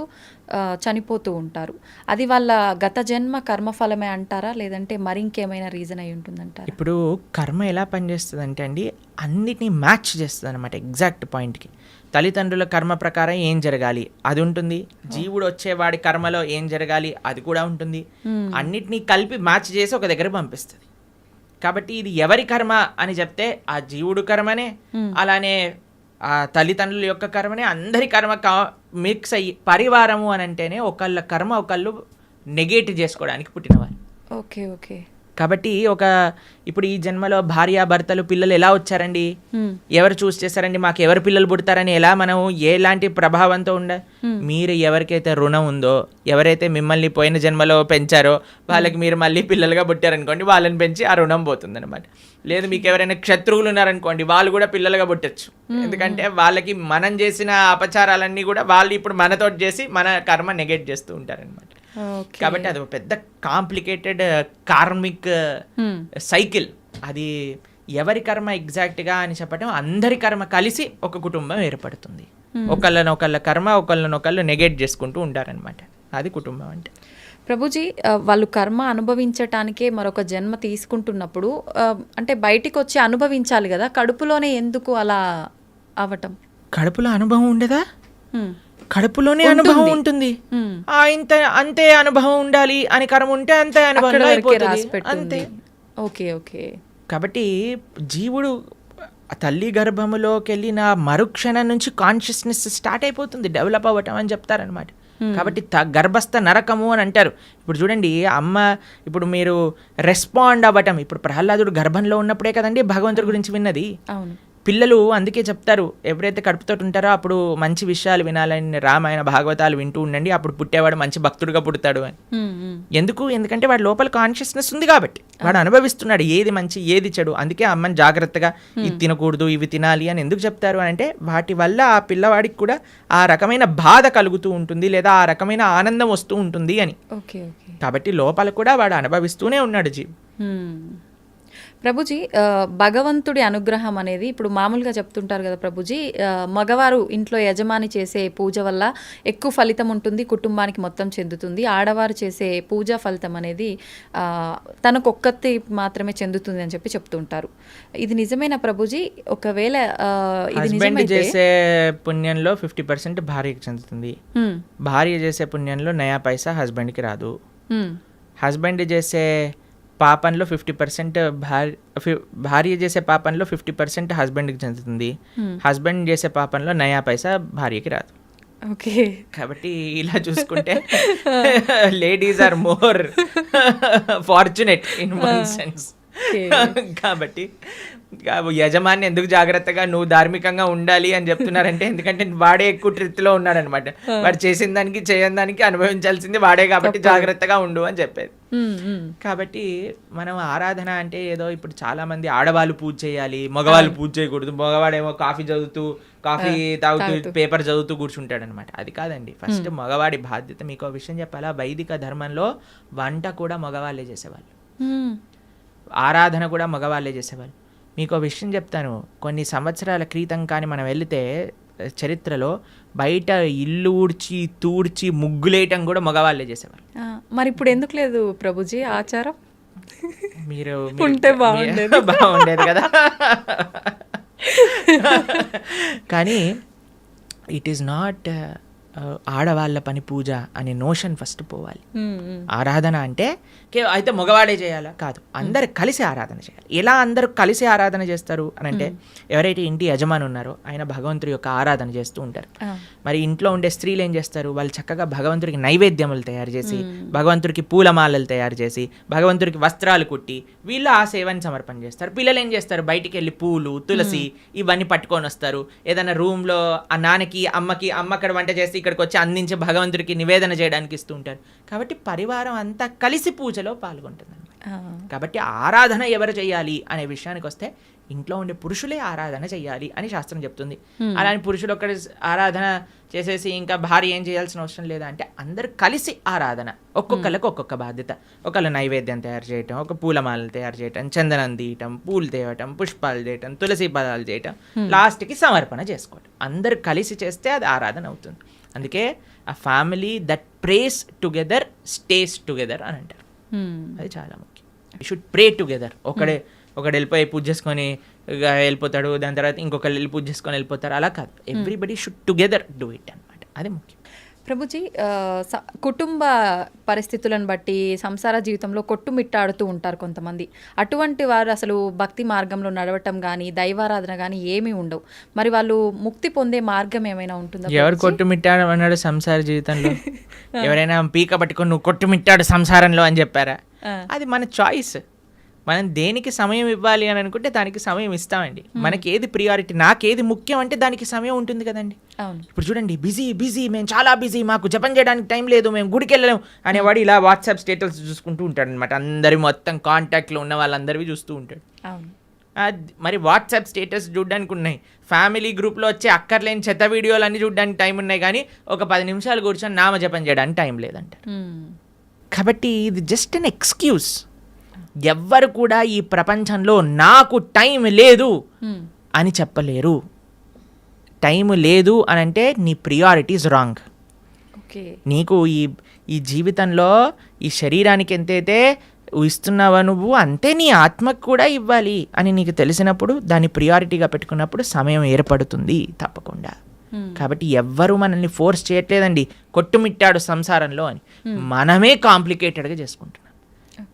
చనిపోతూ ఉంటారు. అది వాళ్ళ గత జన్మ కర్మఫలమే అంటారా, లేదంటే మరి ఇంకేమైనా రీజన్ అయి ఉంటుందంటారా? ఇప్పుడు కర్మ ఎలా పనిచేస్తుంది అంటే అండి, అన్నిటినీ మ్యాచ్ చేస్తుంది అనమాట ఎగ్జాక్ట్ పాయింట్కి. తల్లిదండ్రుల కర్మ ప్రకారం ఏం జరగాలి అది ఉంటుంది, జీవుడు వచ్చేవాడి కర్మలో ఏం జరగాలి అది కూడా ఉంటుంది. అన్నిటినీ కలిపి మ్యాచ్ చేసి ఒక దగ్గర పంపిస్తుంది. కాబట్టి ఇది ఎవరి కర్మ అని చెప్తే ఆ జీవుడు కర్మనే, అలానే ఆ తల్లిదండ్రుల యొక్క కర్మనే, అందరి కర్మ మిక్స్ అయ్యి పరివారము అని అంటేనే ఒకళ్ళ కర్మ ఒకళ్ళు నెగేట్ చేసుకోవడానికి పుట్టినవారు. Okay okay. కాబట్టి ఇప్పుడు ఈ జన్మలో భార్యాభర్తలు పిల్లలు ఎలా వచ్చారండి, ఎవరు చూస్ చేశారండి, మాకు ఎవరు పిల్లలు పుడతారని ఎలా మనం ఎలాంటి ప్రభావంతో మీరు ఎవరికైతే రుణం ఉందో, ఎవరైతే మిమ్మల్ని పోయిన జన్మలో పెంచారో వాళ్ళకి మీరు మళ్ళీ పిల్లలుగా పుట్టారనుకోండి, వాళ్ళని పెంచి ఆ రుణం పోతుంది అనమాట. లేదు మీకు ఎవరైనా శత్రువులు ఉన్నారనుకోండి, వాళ్ళు కూడా పిల్లలుగా పుట్టచ్చు. ఎందుకంటే వాళ్ళకి మనం చేసిన అపచారాలన్నీ కూడా వాళ్ళు ఇప్పుడు మనతో చేసి మన కర్మ నెగెట్ చేస్తూ ఉంటారనమాట. కాబట్టి అది ఒక పెద్ద కాంప్లికేటెడ్ కార్మిక్ సైకిల్. అది ఎవరి కర్మ ఎగ్జాక్ట్గా అని చెప్పడం, అందరి కర్మ కలిసి ఒక కుటుంబం ఏర్పడుతుంది. ఒకళ్ళ కర్మ ఒకళ్ళు నెగెట్ చేసుకుంటూ ఉంటారనమాట. అది కుటుంబం అంటే. ప్రభుజీ, వాళ్ళు కర్మ అనుభవించటానికే మరొక జన్మ తీసుకుంటున్నప్పుడు అంటే బయటికి వచ్చి అనుభవించాలి కదా, కడుపులోనే ఎందుకు అలా అవటం? కడుపులో అనుభవం ఉండదా? కడుపులోనే అనుభవం ఉంటుంది. అంతే అనుభవం ఉండాలి అని కర్మ ఉంటే అంతే అనుభవం అంతే. Okay okay. కాబట్టి జీవుడు తల్లి గర్భములోకి వెళ్ళిన మరుక్షణం నుంచి కాన్షియస్నెస్ స్టార్ట్ అయిపోతుంది, డెవలప్ అవ్వటం అని చెప్తారనమాట. కాబట్టి గర్భస్థ నరకము అని అంటారు. ఇప్పుడు చూడండి, అమ్మ ఇప్పుడు మీరు రెస్పాండ్ అవ్వటం, ఇప్పుడు ప్రహ్లాదుడు గర్భంలో ఉన్నప్పుడే కదండి భగవంతుడి గురించి విన్నది. పిల్లలు అందుకే చెప్తారు, ఎవరైతే కడుపుతో ఉంటారో అప్పుడు మంచి విషయాలు వినాలని, రామాయణ భాగవతాలు వింటూ ఉండండి, అప్పుడు పుట్టేవాడు మంచి భక్తుడిగా పుడతాడు అని. ఎందుకంటే వాడి లోపల కాన్షియస్నెస్ ఉంది కాబట్టి, వాడు అనుభవిస్తున్నాడు ఏది మంచి ఏది చెడు. అందుకే అమ్మని జాగ్రత్తగా ఇది తినకూడదు ఇవి తినాలి అని ఎందుకు చెప్తారు అంటే, వాటి వల్ల ఆ పిల్లవాడికి కూడా ఆ రకమైన బాధ కలుగుతూ ఉంటుంది, లేదా ఆ రకమైన ఆనందం వస్తూ ఉంటుంది అని. కాబట్టి లోపల కూడా వాడు అనుభవిస్తూనే ఉన్నాడు జీవి. ప్రభుజీ, భగవంతుడి అనుగ్రహం అనేది ఇప్పుడు మామూలుగా చెప్తుంటారు కదా ప్రభుజీ, మగవారు ఇంట్లో యజమాని చేసే పూజ వల్ల ఎక్కువ ఫలితం ఉంటుంది, కుటుంబానికి మొత్తం చెందుతుంది. ఆడవారు చేసే పూజా ఫలితం అనేది తనకొక్కతి మాత్రమే చెందుతుంది అని చెప్పి చెప్తుంటారు. ఇది నిజమేనా ప్రభుజీ? ఒకవేళ ఇది హస్బెండ్ చేసే పుణ్యంలో 50% భార్యకి చెందుతుంది, భార్య చేసే పుణ్యంలో నయా పైసా హస్బెండ్కి రాదు. హస్బెండ్ చేసే పాపంలో 50% భార్య చేసే పాపంలో 50% హస్బెండ్కి చెందుతుంది, హస్బెండ్ చేసే పాపంలో నయా పైసా భార్యకి రాదు. ఓకే. కాబట్టి ఇలా చూసుకుంటే ladies are more fortunate in one sense. కాబట్టి యజమాని ఎందుకు జాగ్రత్తగా నువ్వు ధార్మికంగా ఉండాలి అని చెప్తున్నారంటే, ఎందుకంటే వాడే ఎక్కువ ట్రిత్లో ఉన్నాడనమాట. వాడు చేసిన దానికి చేయని దానికి అనుభవించాల్సింది వాడే, కాబట్టి జాగ్రత్తగా ఉండు అని చెప్పేది. కాబట్టి మనం ఆరాధన అంటే ఏదో ఇప్పుడు చాలా మంది ఆడవాళ్ళు పూజ చేయాలి, మగవాళ్ళు పూజ చేయకూడదు, మగవాడేమో కాఫీ తాగుతూ పేపర్ చదువుతూ కూర్చుంటాడు అనమాట. అది కాదండి. ఫస్ట్ మగవాడి బాధ్యత. మీకు ఒక విషయం చెప్పాలా, వైదిక ధర్మంలో వంట కూడా మగవాళ్ళే చేసేవాళ్ళు, ఆరాధన కూడా మగవాళ్ళే చేసేవాళ్ళు. మీకు ఒక విషయం చెప్తాను, కొన్ని సంవత్సరాల క్రితం కానీ మనం వెళితే చరిత్రలో బయట ఇల్లు ఊడ్చి తూడ్చి ముగ్గులేయటం కూడా మగవాళ్ళే చేసేవాళ్ళు. మరి ఇప్పుడు ఎందుకు లేదు ప్రభుజీ ఆచారం? మీరు ఉంటే బాగుండేది కదా. కానీ ఇట్ ఈస్ నాట్ ఆడవాళ్ళ పని పూజ అనే నోషన్ ఫస్ట్ పోవాలి. ఆరాధన అంటే అయితే మగవాడే చేయాలా? కాదు, అందరు కలిసి ఆరాధన చేయాలి. ఎలా అందరూ కలిసి ఆరాధన చేస్తారు అని అంటే, ఎవరైతే ఇంటి యజమాని ఉన్నారో ఆయన భగవంతుడి యొక్క ఆరాధన చేస్తూ ఉంటారు. మరి ఇంట్లో ఉండే స్త్రీలు ఏం చేస్తారు, వాళ్ళు చక్కగా భగవంతుడికి నైవేద్యములు తయారు చేసి, భగవంతుడికి పూలమాలలు తయారు చేసి, భగవంతుడికి వస్త్రాలు కుట్టి వీళ్ళు ఆ సేవని సమర్పణ చేస్తారు. పిల్లలు ఏం చేస్తారు, బయటికి వెళ్ళి పూలు తులసి ఇవన్నీ పట్టుకొని వస్తారు. ఏదైనా రూమ్లో ఆ నాన్నకి అమ్మకి, అమ్మ అక్కడ వంట చేసి ఇక్కడికి వచ్చి అందించి భగవంతుడికి నివేదన చేయడానికి ఇస్తూ ఉంటారు. కాబట్టి పరివారం అంతా కలిసి పూజలో పాల్గొంటుంది. కాబట్టి ఆరాధన ఎవరు చేయాలి అనే విషయానికి వస్తే, ఇంట్లో ఉండే పురుషులే ఆరాధన చేయాలి అని శాస్త్రం చెప్తుంది. అలానే పురుషులు ఒక్కడి ఆరాధన చేసేసి ఇంకా భార్య ఏం చేయాల్సిన అవసరం లేదా అంటే, అందరు కలిసి ఆరాధన. ఒక్కొక్కరికి ఒక్కొక్క బాధ్యత. ఒకళ్ళు నైవేద్యం తయారు చేయటం, ఒక పూలమాలలు తయారు చేయటం, చందనం తీయటం, పూలు తేవటం, పుష్పాలు చేయటం, తులసి పదాలు చేయటం, లాస్ట్కి సమర్పణ చేసుకోవటం. అందరు కలిసి చేస్తే అది ఆరాధన అవుతుంది. అందుకే ఆ family that praise together stays together అని అంటారు. అది చాలా ముఖ్యం. You should pray together. ఒకడు వెళ్ళిపోయి పూజ చేసుకొని వెళ్ళిపోతాడు, దాని తర్వాత ఇంకొకరు వెళ్ళి పూజ చేసుకొని వెళ్ళిపోతారు, అలా కాదు. Everybody should together do it అనమాట. అది ముఖ్యం. ప్రభుజీ, కుటుంబ పరిస్థితులను బట్టి సంసార జీవితంలో కొట్టుమిట్టాడుతూ ఉంటారు కొంతమంది. అటువంటి వారు అసలు భక్తి మార్గంలో నడవటం కానీ దైవారాధన కానీ ఏమీ ఉండవు. మరి వాళ్ళు ముక్తి పొందే మార్గం ఏమైనా ఉంటుందా? ఎవరు కొట్టుమిట్టాడు అన్నాడు సంసార జీవితంలో? ఎవరైనా పీక పట్టుకొని నువ్వు కొట్టుమిట్టాడు సంసారంలో అని చెప్పారా? అది మన చాయిస్. మనం దేనికి సమయం ఇవ్వాలి అని అనుకుంటే దానికి సమయం ఇస్తామండి. మనకి ఏది ప్రియారిటీ, నాకేది ముఖ్యం అంటే దానికి సమయం ఉంటుంది కదండి. ఇప్పుడు చూడండి, బిజీ, మేము చాలా బిజీ, మాకు జపం చేయడానికి టైం లేదు, మేము గుడికి వెళ్ళలేము అనేవాడు ఇలా వాట్సాప్ స్టేటస్ చూసుకుంటూ ఉంటాడు అనమాట. అందరి మొత్తం కాంటాక్ట్లో ఉన్న వాళ్ళందరివి చూస్తూ ఉంటాడు. మరి వాట్సాప్ స్టేటస్ చూడడానికి ఉన్నాయి, ఫ్యామిలీ గ్రూప్లో వచ్చే అక్కర్లేని చెత్త వీడియోలు అన్నీ చూడడానికి టైం ఉన్నాయి, కానీ ఒక 10 నిమిషాలు కూర్చొని నామజపం చేయడానికి టైం లేదంటారు. కాబట్టి ఇది జస్ట్ అన్ ఎక్స్క్యూజ్. ఎవ్వరు కూడా ఈ ప్రపంచంలో నాకు టైం లేదు అని చెప్పలేరు. టైం లేదు అని అంటే నీ ప్రియారిటీస్ రాంగ్. నీకు ఈ జీవితంలో ఈ శరీరానికి ఎంతైతే ఇస్తున్నావా నువ్వు, అంతే నీ ఆత్మకు కూడా ఇవ్వాలి అని నీకు తెలిసినప్పుడు, దాన్ని ప్రియారిటీగా పెట్టుకున్నప్పుడు సమయం ఏర్పడుతుంది తప్పకుండా. కాబట్టి ఎవ్వరూ మనల్ని ఫోర్స్ చేయట్లేదండి కొట్టుమిట్టాడు సంసారంలో అని. మనమే కాంప్లికేటెడ్గా చేసుకుంటున్నాం.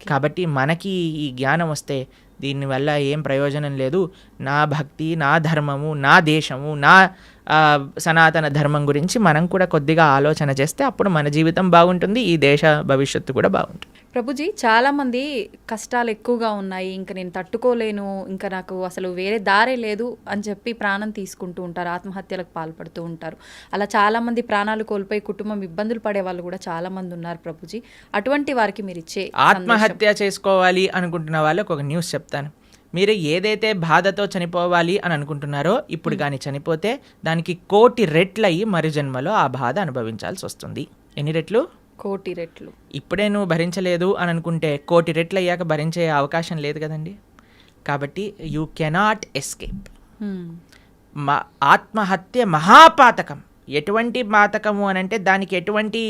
కాబట్టి మనకి ఈ జ్ఞానం వస్తే దీనివల్ల ఏం ప్రయోజనం లేదు. నా భక్తి, నా ధర్మము, నా దేశము, నా సనాతన ధర్మం గురించి మనం కూడా కొద్దిగా ఆలోచన చేస్తే అప్పుడు మన జీవితం బాగుంటుంది, ఈ దేశ భవిష్యత్తు కూడా బాగుంటుంది. ప్రభుజీ, చాలామంది కష్టాలు ఎక్కువగా ఉన్నాయి, ఇంకా నేను తట్టుకోలేను, ఇంకా నాకు అసలు వేరే దారే లేదు అని చెప్పి ప్రాణం తీసుకుంటూ ఉంటారు, ఆత్మహత్యలకు పాల్పడుతూ ఉంటారు. అలా చాలామంది ప్రాణాలు కోల్పోయి కుటుంబం ఇబ్బందులు పడే వాళ్ళు కూడా చాలామంది ఉన్నారు ప్రభుజీ. అటువంటి వారికి మీరు ఇచ్చే ఆత్మహత్య చేసుకోవాలి అనుకుంటున్న వాళ్ళకి ఒక న్యూస్ చెప్తాను. మీరు ఏదైతే బాధతో చనిపోవాలి అని అనుకుంటున్నారో ఇప్పుడు కానీ చనిపోతే దానికి 1,000,000 రెట్లు అయ్యి మరి జన్మలో ఆ బాధ అనుభవించాల్సి వస్తుంది. ఎన్ని రెట్లు? 1,000,000 రెట్లు. ఇప్పుడే నువ్వు భరించలేదు అని అనుకుంటే 1,000,000 రెట్లు అయ్యాక భరించే అవకాశం లేదు కదండి. కాబట్టి యూ కెనాట్ ఎస్కేప్. ఆత్మహత్య మహాపాతకం. ఎటువంటి పాతకము అని అంటే దానికి ఎటువంటి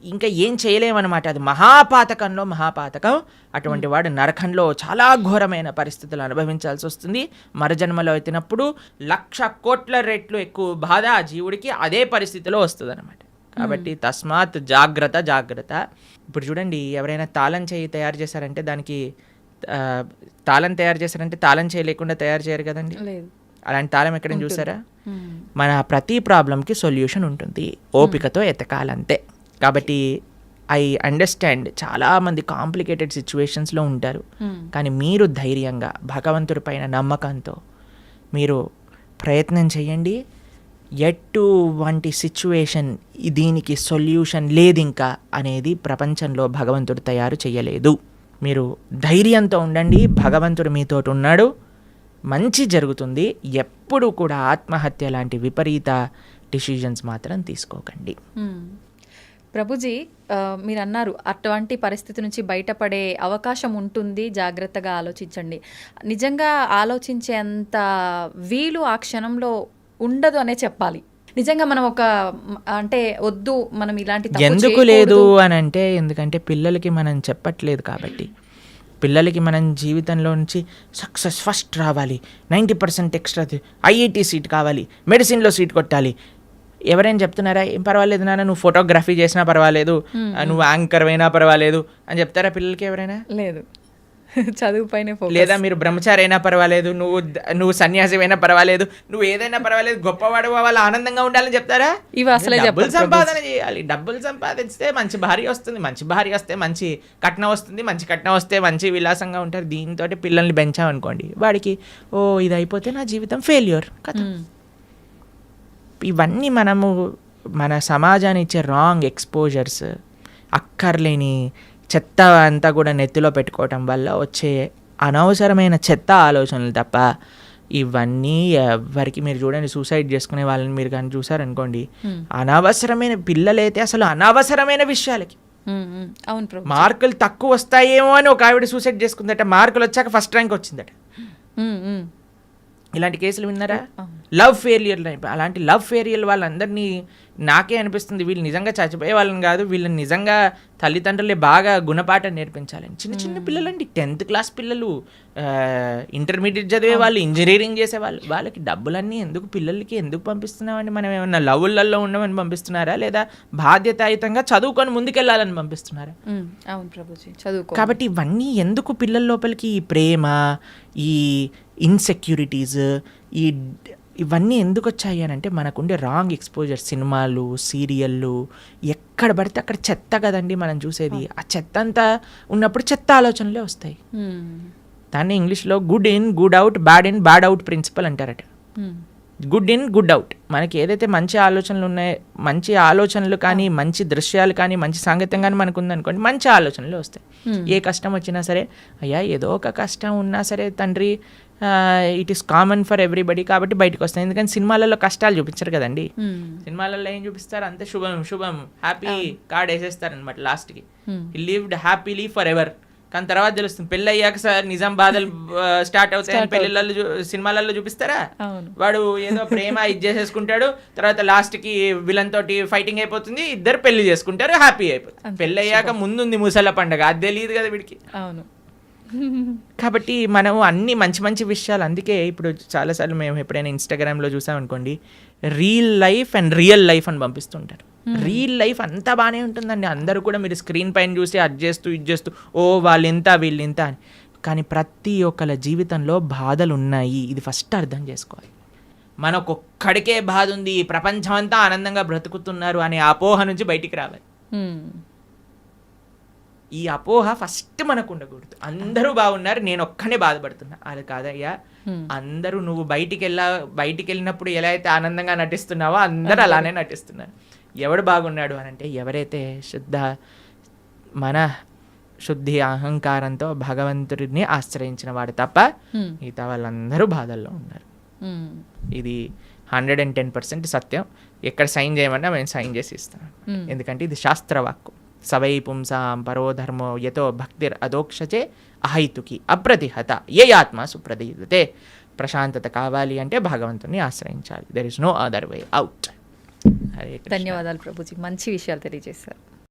ఇంకా ఏం చేయలేమన్నమాట. అది మహాపాతకంలో మహాపాతకం. అటువంటి వాడు నరకంలో చాలా ఘోరమైన పరిస్థితులు అనుభవించాల్సి వస్తుంది. మరజన్మలో ఎత్తినప్పుడు 1,00,00,000,000 రెట్లు ఎక్కువ బాధ ఆ జీవుడికి అదే పరిస్థితిలో వస్తుంది అనమాట. కాబట్టి తస్మాత్ జాగ్రత్త. ఇప్పుడు చూడండి, ఎవరైనా తాళం చేయి తయారు చేశారంటే దానికి తాళం చేయి లేకుండా తయారు చేయరు కదండి. అలాంటి తాళం ఎక్కడైనా చూసారా? మన ప్రతి ప్రాబ్లంకి సొల్యూషన్ ఉంటుంది, ఓపికతో ఎతకాలంతే. కాబట్టి ఐ అండర్స్టాండ్ చాలామంది కాంప్లికేటెడ్ సిచ్యువేషన్స్లో ఉంటారు, కానీ మీరు ధైర్యంగా భగవంతుడి పైన నమ్మకంతో మీరు ప్రయత్నం చేయండి. ఎటువంటి సిచ్యువేషన్ దీనికి సొల్యూషన్ లేదు ఇంకా అనేది ప్రపంచంలో భగవంతుడు తయారు చేయలేదు. మీరు ధైర్యంతో ఉండండి, భగవంతుడు మీతో ఉన్నాడు, మంచి జరుగుతుంది. ఎప్పుడు కూడా ఆత్మహత్య లాంటి విపరీత డిసిజన్స్ మాత్రం తీసుకోకండి. ప్రభుజీ, మీరు అన్నారు అటువంటి పరిస్థితి నుంచి బయటపడే అవకాశం ఉంటుంది, జాగ్రత్తగా ఆలోచించండి. నిజంగా ఆలోచించేంత వీలు ఆ క్షణంలో ఉండదు అనే చెప్పాలి. నిజంగా మనం అంటే వద్దు, మనం ఇలాంటి ఎందుకు లేదు అని అంటే, ఎందుకంటే పిల్లలకి మనం చెప్పట్లేదు కాబట్టి. పిల్లలకి మనం జీవితంలో నుంచి సక్సెస్ ఫస్ట్ రావాలి, 90% ఎక్స్ట్రా, ఐఐటి సీట్ కావాలి, మెడిసిన్లో సీట్ కొట్టాలి. ఎవరైనా చెప్తున్నారా ఏం పర్వాలేదు నాన్న, నువ్వు ఫోటోగ్రఫీ చేసినా పర్వాలేదు, నువ్వు యాంకర్ అయినా పర్వాలేదు అని చెప్తారా పిల్లలకి ఎవరైనా? లేదు. చదువు పైన, లేదా మీరు బ్రహ్మచారి అయినా పర్వాలేదు, నువ్వు సన్యాసి అయినా పర్వాలేదు, నువ్వు ఏదైనా పర్వాలేదు, గొప్పవాడు వాళ్ళు ఆనందంగా ఉండాలని చెప్తారా? ఇవి అసలే డబ్బులు సంపాదన చేయాలి. డబ్బులు సంపాదిస్తే మంచి భార్య వస్తుంది, మంచి భార్య వస్తే మంచి కట్నం వస్తుంది, మంచి కట్నం వస్తే మంచి విలాసంగా ఉంటారు. దీంతో పిల్లల్ని పెంచామనుకోండి, వాడికి ఇది అయిపోతే నా జీవితం ఫెయిల్యూర్ కదా. ఇవన్నీ మనము మన సమాజాన్ని ఇచ్చే రాంగ్ ఎక్స్పోజర్స్, అక్కర్లేని చెత్త అంతా కూడా నెత్తిలో పెట్టుకోవటం వల్ల వచ్చే అనవసరమైన చెత్త ఆలోచనలు తప్ప ఇవన్నీ ఎవరికి. మీరు చూడండి, సూసైడ్ చేసుకునే వాళ్ళని మీరు కానీ చూసారనుకోండి, అనవసరమైన పిల్లలైతే అసలు అనవసరమైన విషయాలకి. అవును, మార్కులు తక్కువ వస్తాయేమో అని ఒక ఆవిడ సూసైడ్ చేసుకుందట, మార్కులు వచ్చాక ఫస్ట్ ర్యాంక్ వచ్చిందట. ఇలాంటి కేసులు విన్నారా? Love failure. అలాంటి లవ్ ఫెయిలియర్ వాళ్ళందరినీ నాకే అనిపిస్తుంది వీళ్ళు నిజంగా చచ్చిపోయే వాళ్ళని కాదు, వీళ్ళని నిజంగా తల్లిదండ్రులే బాగా గుణపాఠం నేర్పించాలని. చిన్న పిల్లలండి, 10th క్లాస్ పిల్లలు, ఇంటర్మీడియట్ చదివే వాళ్ళు, ఇంజనీరింగ్ చేసేవాళ్ళు. వాళ్ళకి డబ్బులన్నీ ఎందుకు పిల్లలకి ఎందుకు పంపిస్తున్నామండి? మనం ఏమన్నా లవ్వులలో ఉండమని పంపిస్తున్నారా, లేదా బాధ్యతాయుతంగా చదువుకొని ముందుకెళ్ళాలని పంపిస్తున్నారా? అవును ప్రభుజీ, చదువుకో. కాబట్టి ఇవన్నీ ఎందుకు పిల్లల లోపలికి ఈ ప్రేమ, ఈ ఇన్సెక్యూరిటీస్, ఇవన్నీ ఎందుకు వచ్చాయి అని అంటే మనకుండే రాంగ్ ఎక్స్పోజర్. సినిమాలు, సీరియళ్ళు, ఎక్కడ పడితే అక్కడ చెత్త కదండి మనం చూసేది. ఆ చెత్త అంతా ఉన్నప్పుడు చెత్త ఆలోచనలే వస్తాయి. దాన్ని ఇంగ్లీష్లో good in good out, bad in bad out principle అంటారట. Good in good out. మనకి ఏదైతే మంచి ఆలోచనలు ఉన్నాయో, మంచి ఆలోచనలు కానీ, మంచి దృశ్యాలు కానీ, మంచి సాంగత్యం కానీ మనకు ఉందనుకోండి, మంచి ఆలోచనలు వస్తాయి. ఏ కష్టం వచ్చినా సరే, అయ్యా ఏదో ఒక కష్టం ఉన్నా సరే తండ్రి, it is common for everybody, కాబట్టి బయటకు వస్తాయి. ఎందుకంటే సినిమాలలో కష్టాలు చూపించరు కదండి. సినిమాలలో ఏం చూపిస్తారు? అంతే శుభం హ్యాపీ కార్డ్ వేసేస్తారు అనమాట లాస్ట్కి. హి లివ్డ్ హ్యాపీలీ ఫర్ ఎవర్. కానీ తర్వాత తెలుస్తుంది పెళ్ళి అయ్యాక సార్ నిజం బాధలు స్టార్ట్ అవుతాయని పెళ్ళిళ్ళలో సినిమాలలో చూపిస్తారా? వాడు ఏదో ప్రేమ ఇది చేసేసుకుంటాడు, తర్వాత లాస్ట్కి విలన్ తోటి ఫైటింగ్ అయిపోతుంది, ఇద్దరు పెళ్లి చేసుకుంటారు, హ్యాపీ అయిపోతుంది. పెళ్ళి అయ్యాక ముందుంది ముసల పండగ, అది తెలియదు కదా వీడికి. అవును. కాబట్టి మనం అన్ని మంచి మంచి విషయాలు, అందుకే ఇప్పుడు చాలాసార్లు మేము ఎప్పుడైనా ఇన్స్టాగ్రామ్లో చూసామనుకోండి, real life and real life అని పంపిస్తుంటారు. రియల్ లైఫ్ అంతా బాగానే ఉంటుందండి, అందరూ కూడా మీరు స్క్రీన్ పైన చూసి అది చేస్తూ ఇది చేస్తూ వాళ్ళు ఇంత వీళ్ళు ఇంత అని. కానీ ప్రతి ఒక్కళ్ళ జీవితంలో బాధలు ఉన్నాయి, ఇది ఫస్ట్ అర్థం చేసుకోవాలి. మనకొక్కడికే బాధ ఉంది, ఈ ప్రపంచం అంతా ఆనందంగా బ్రతుకుతున్నారు అనే అపోహ నుంచి బయటికి రావాలి. ఈ అపోహ ఫస్ట్ మనకు ఉండకూడదు. అందరూ బాగున్నారు, నేను ఒక్కనే బాధపడుతున్నా, అది కాదయ్యా. అందరూ నువ్వు బయటికి వెళ్ళినప్పుడు ఎలా అయితే ఆనందంగా నటిస్తున్నావో అందరూ అలానే నటిస్తున్నారు. ఎవడు బాగున్నాడు అని అంటే ఎవరైతే మన శుద్ధి అహంకారంతో భగవంతుడిని ఆశ్రయించిన వాడు తప్ప మిగతా వాళ్ళందరూ బాధల్లో ఉన్నారు. ఇది 110% సత్యం. ఎక్కడ సైన్ చేయమన్నా మేము సైన్ చేసి ఇస్తాం. ఎందుకంటే ఇది శాస్త్రవాక్కు. సవై పుంసాం పరోధర్మో యతో భక్తిర్ అదోక్షచే అహైతుకి అప్రతిహత ఏ ఆత్మ సుప్రదీయతే. ప్రశాంతత కావాలి అంటే భగవంతుని ఆశ్రయించాలి. There is no other way out. ధన్యవాదాలు ప్రభుజీ, మంచి విషయాలు తెలియజేశారు.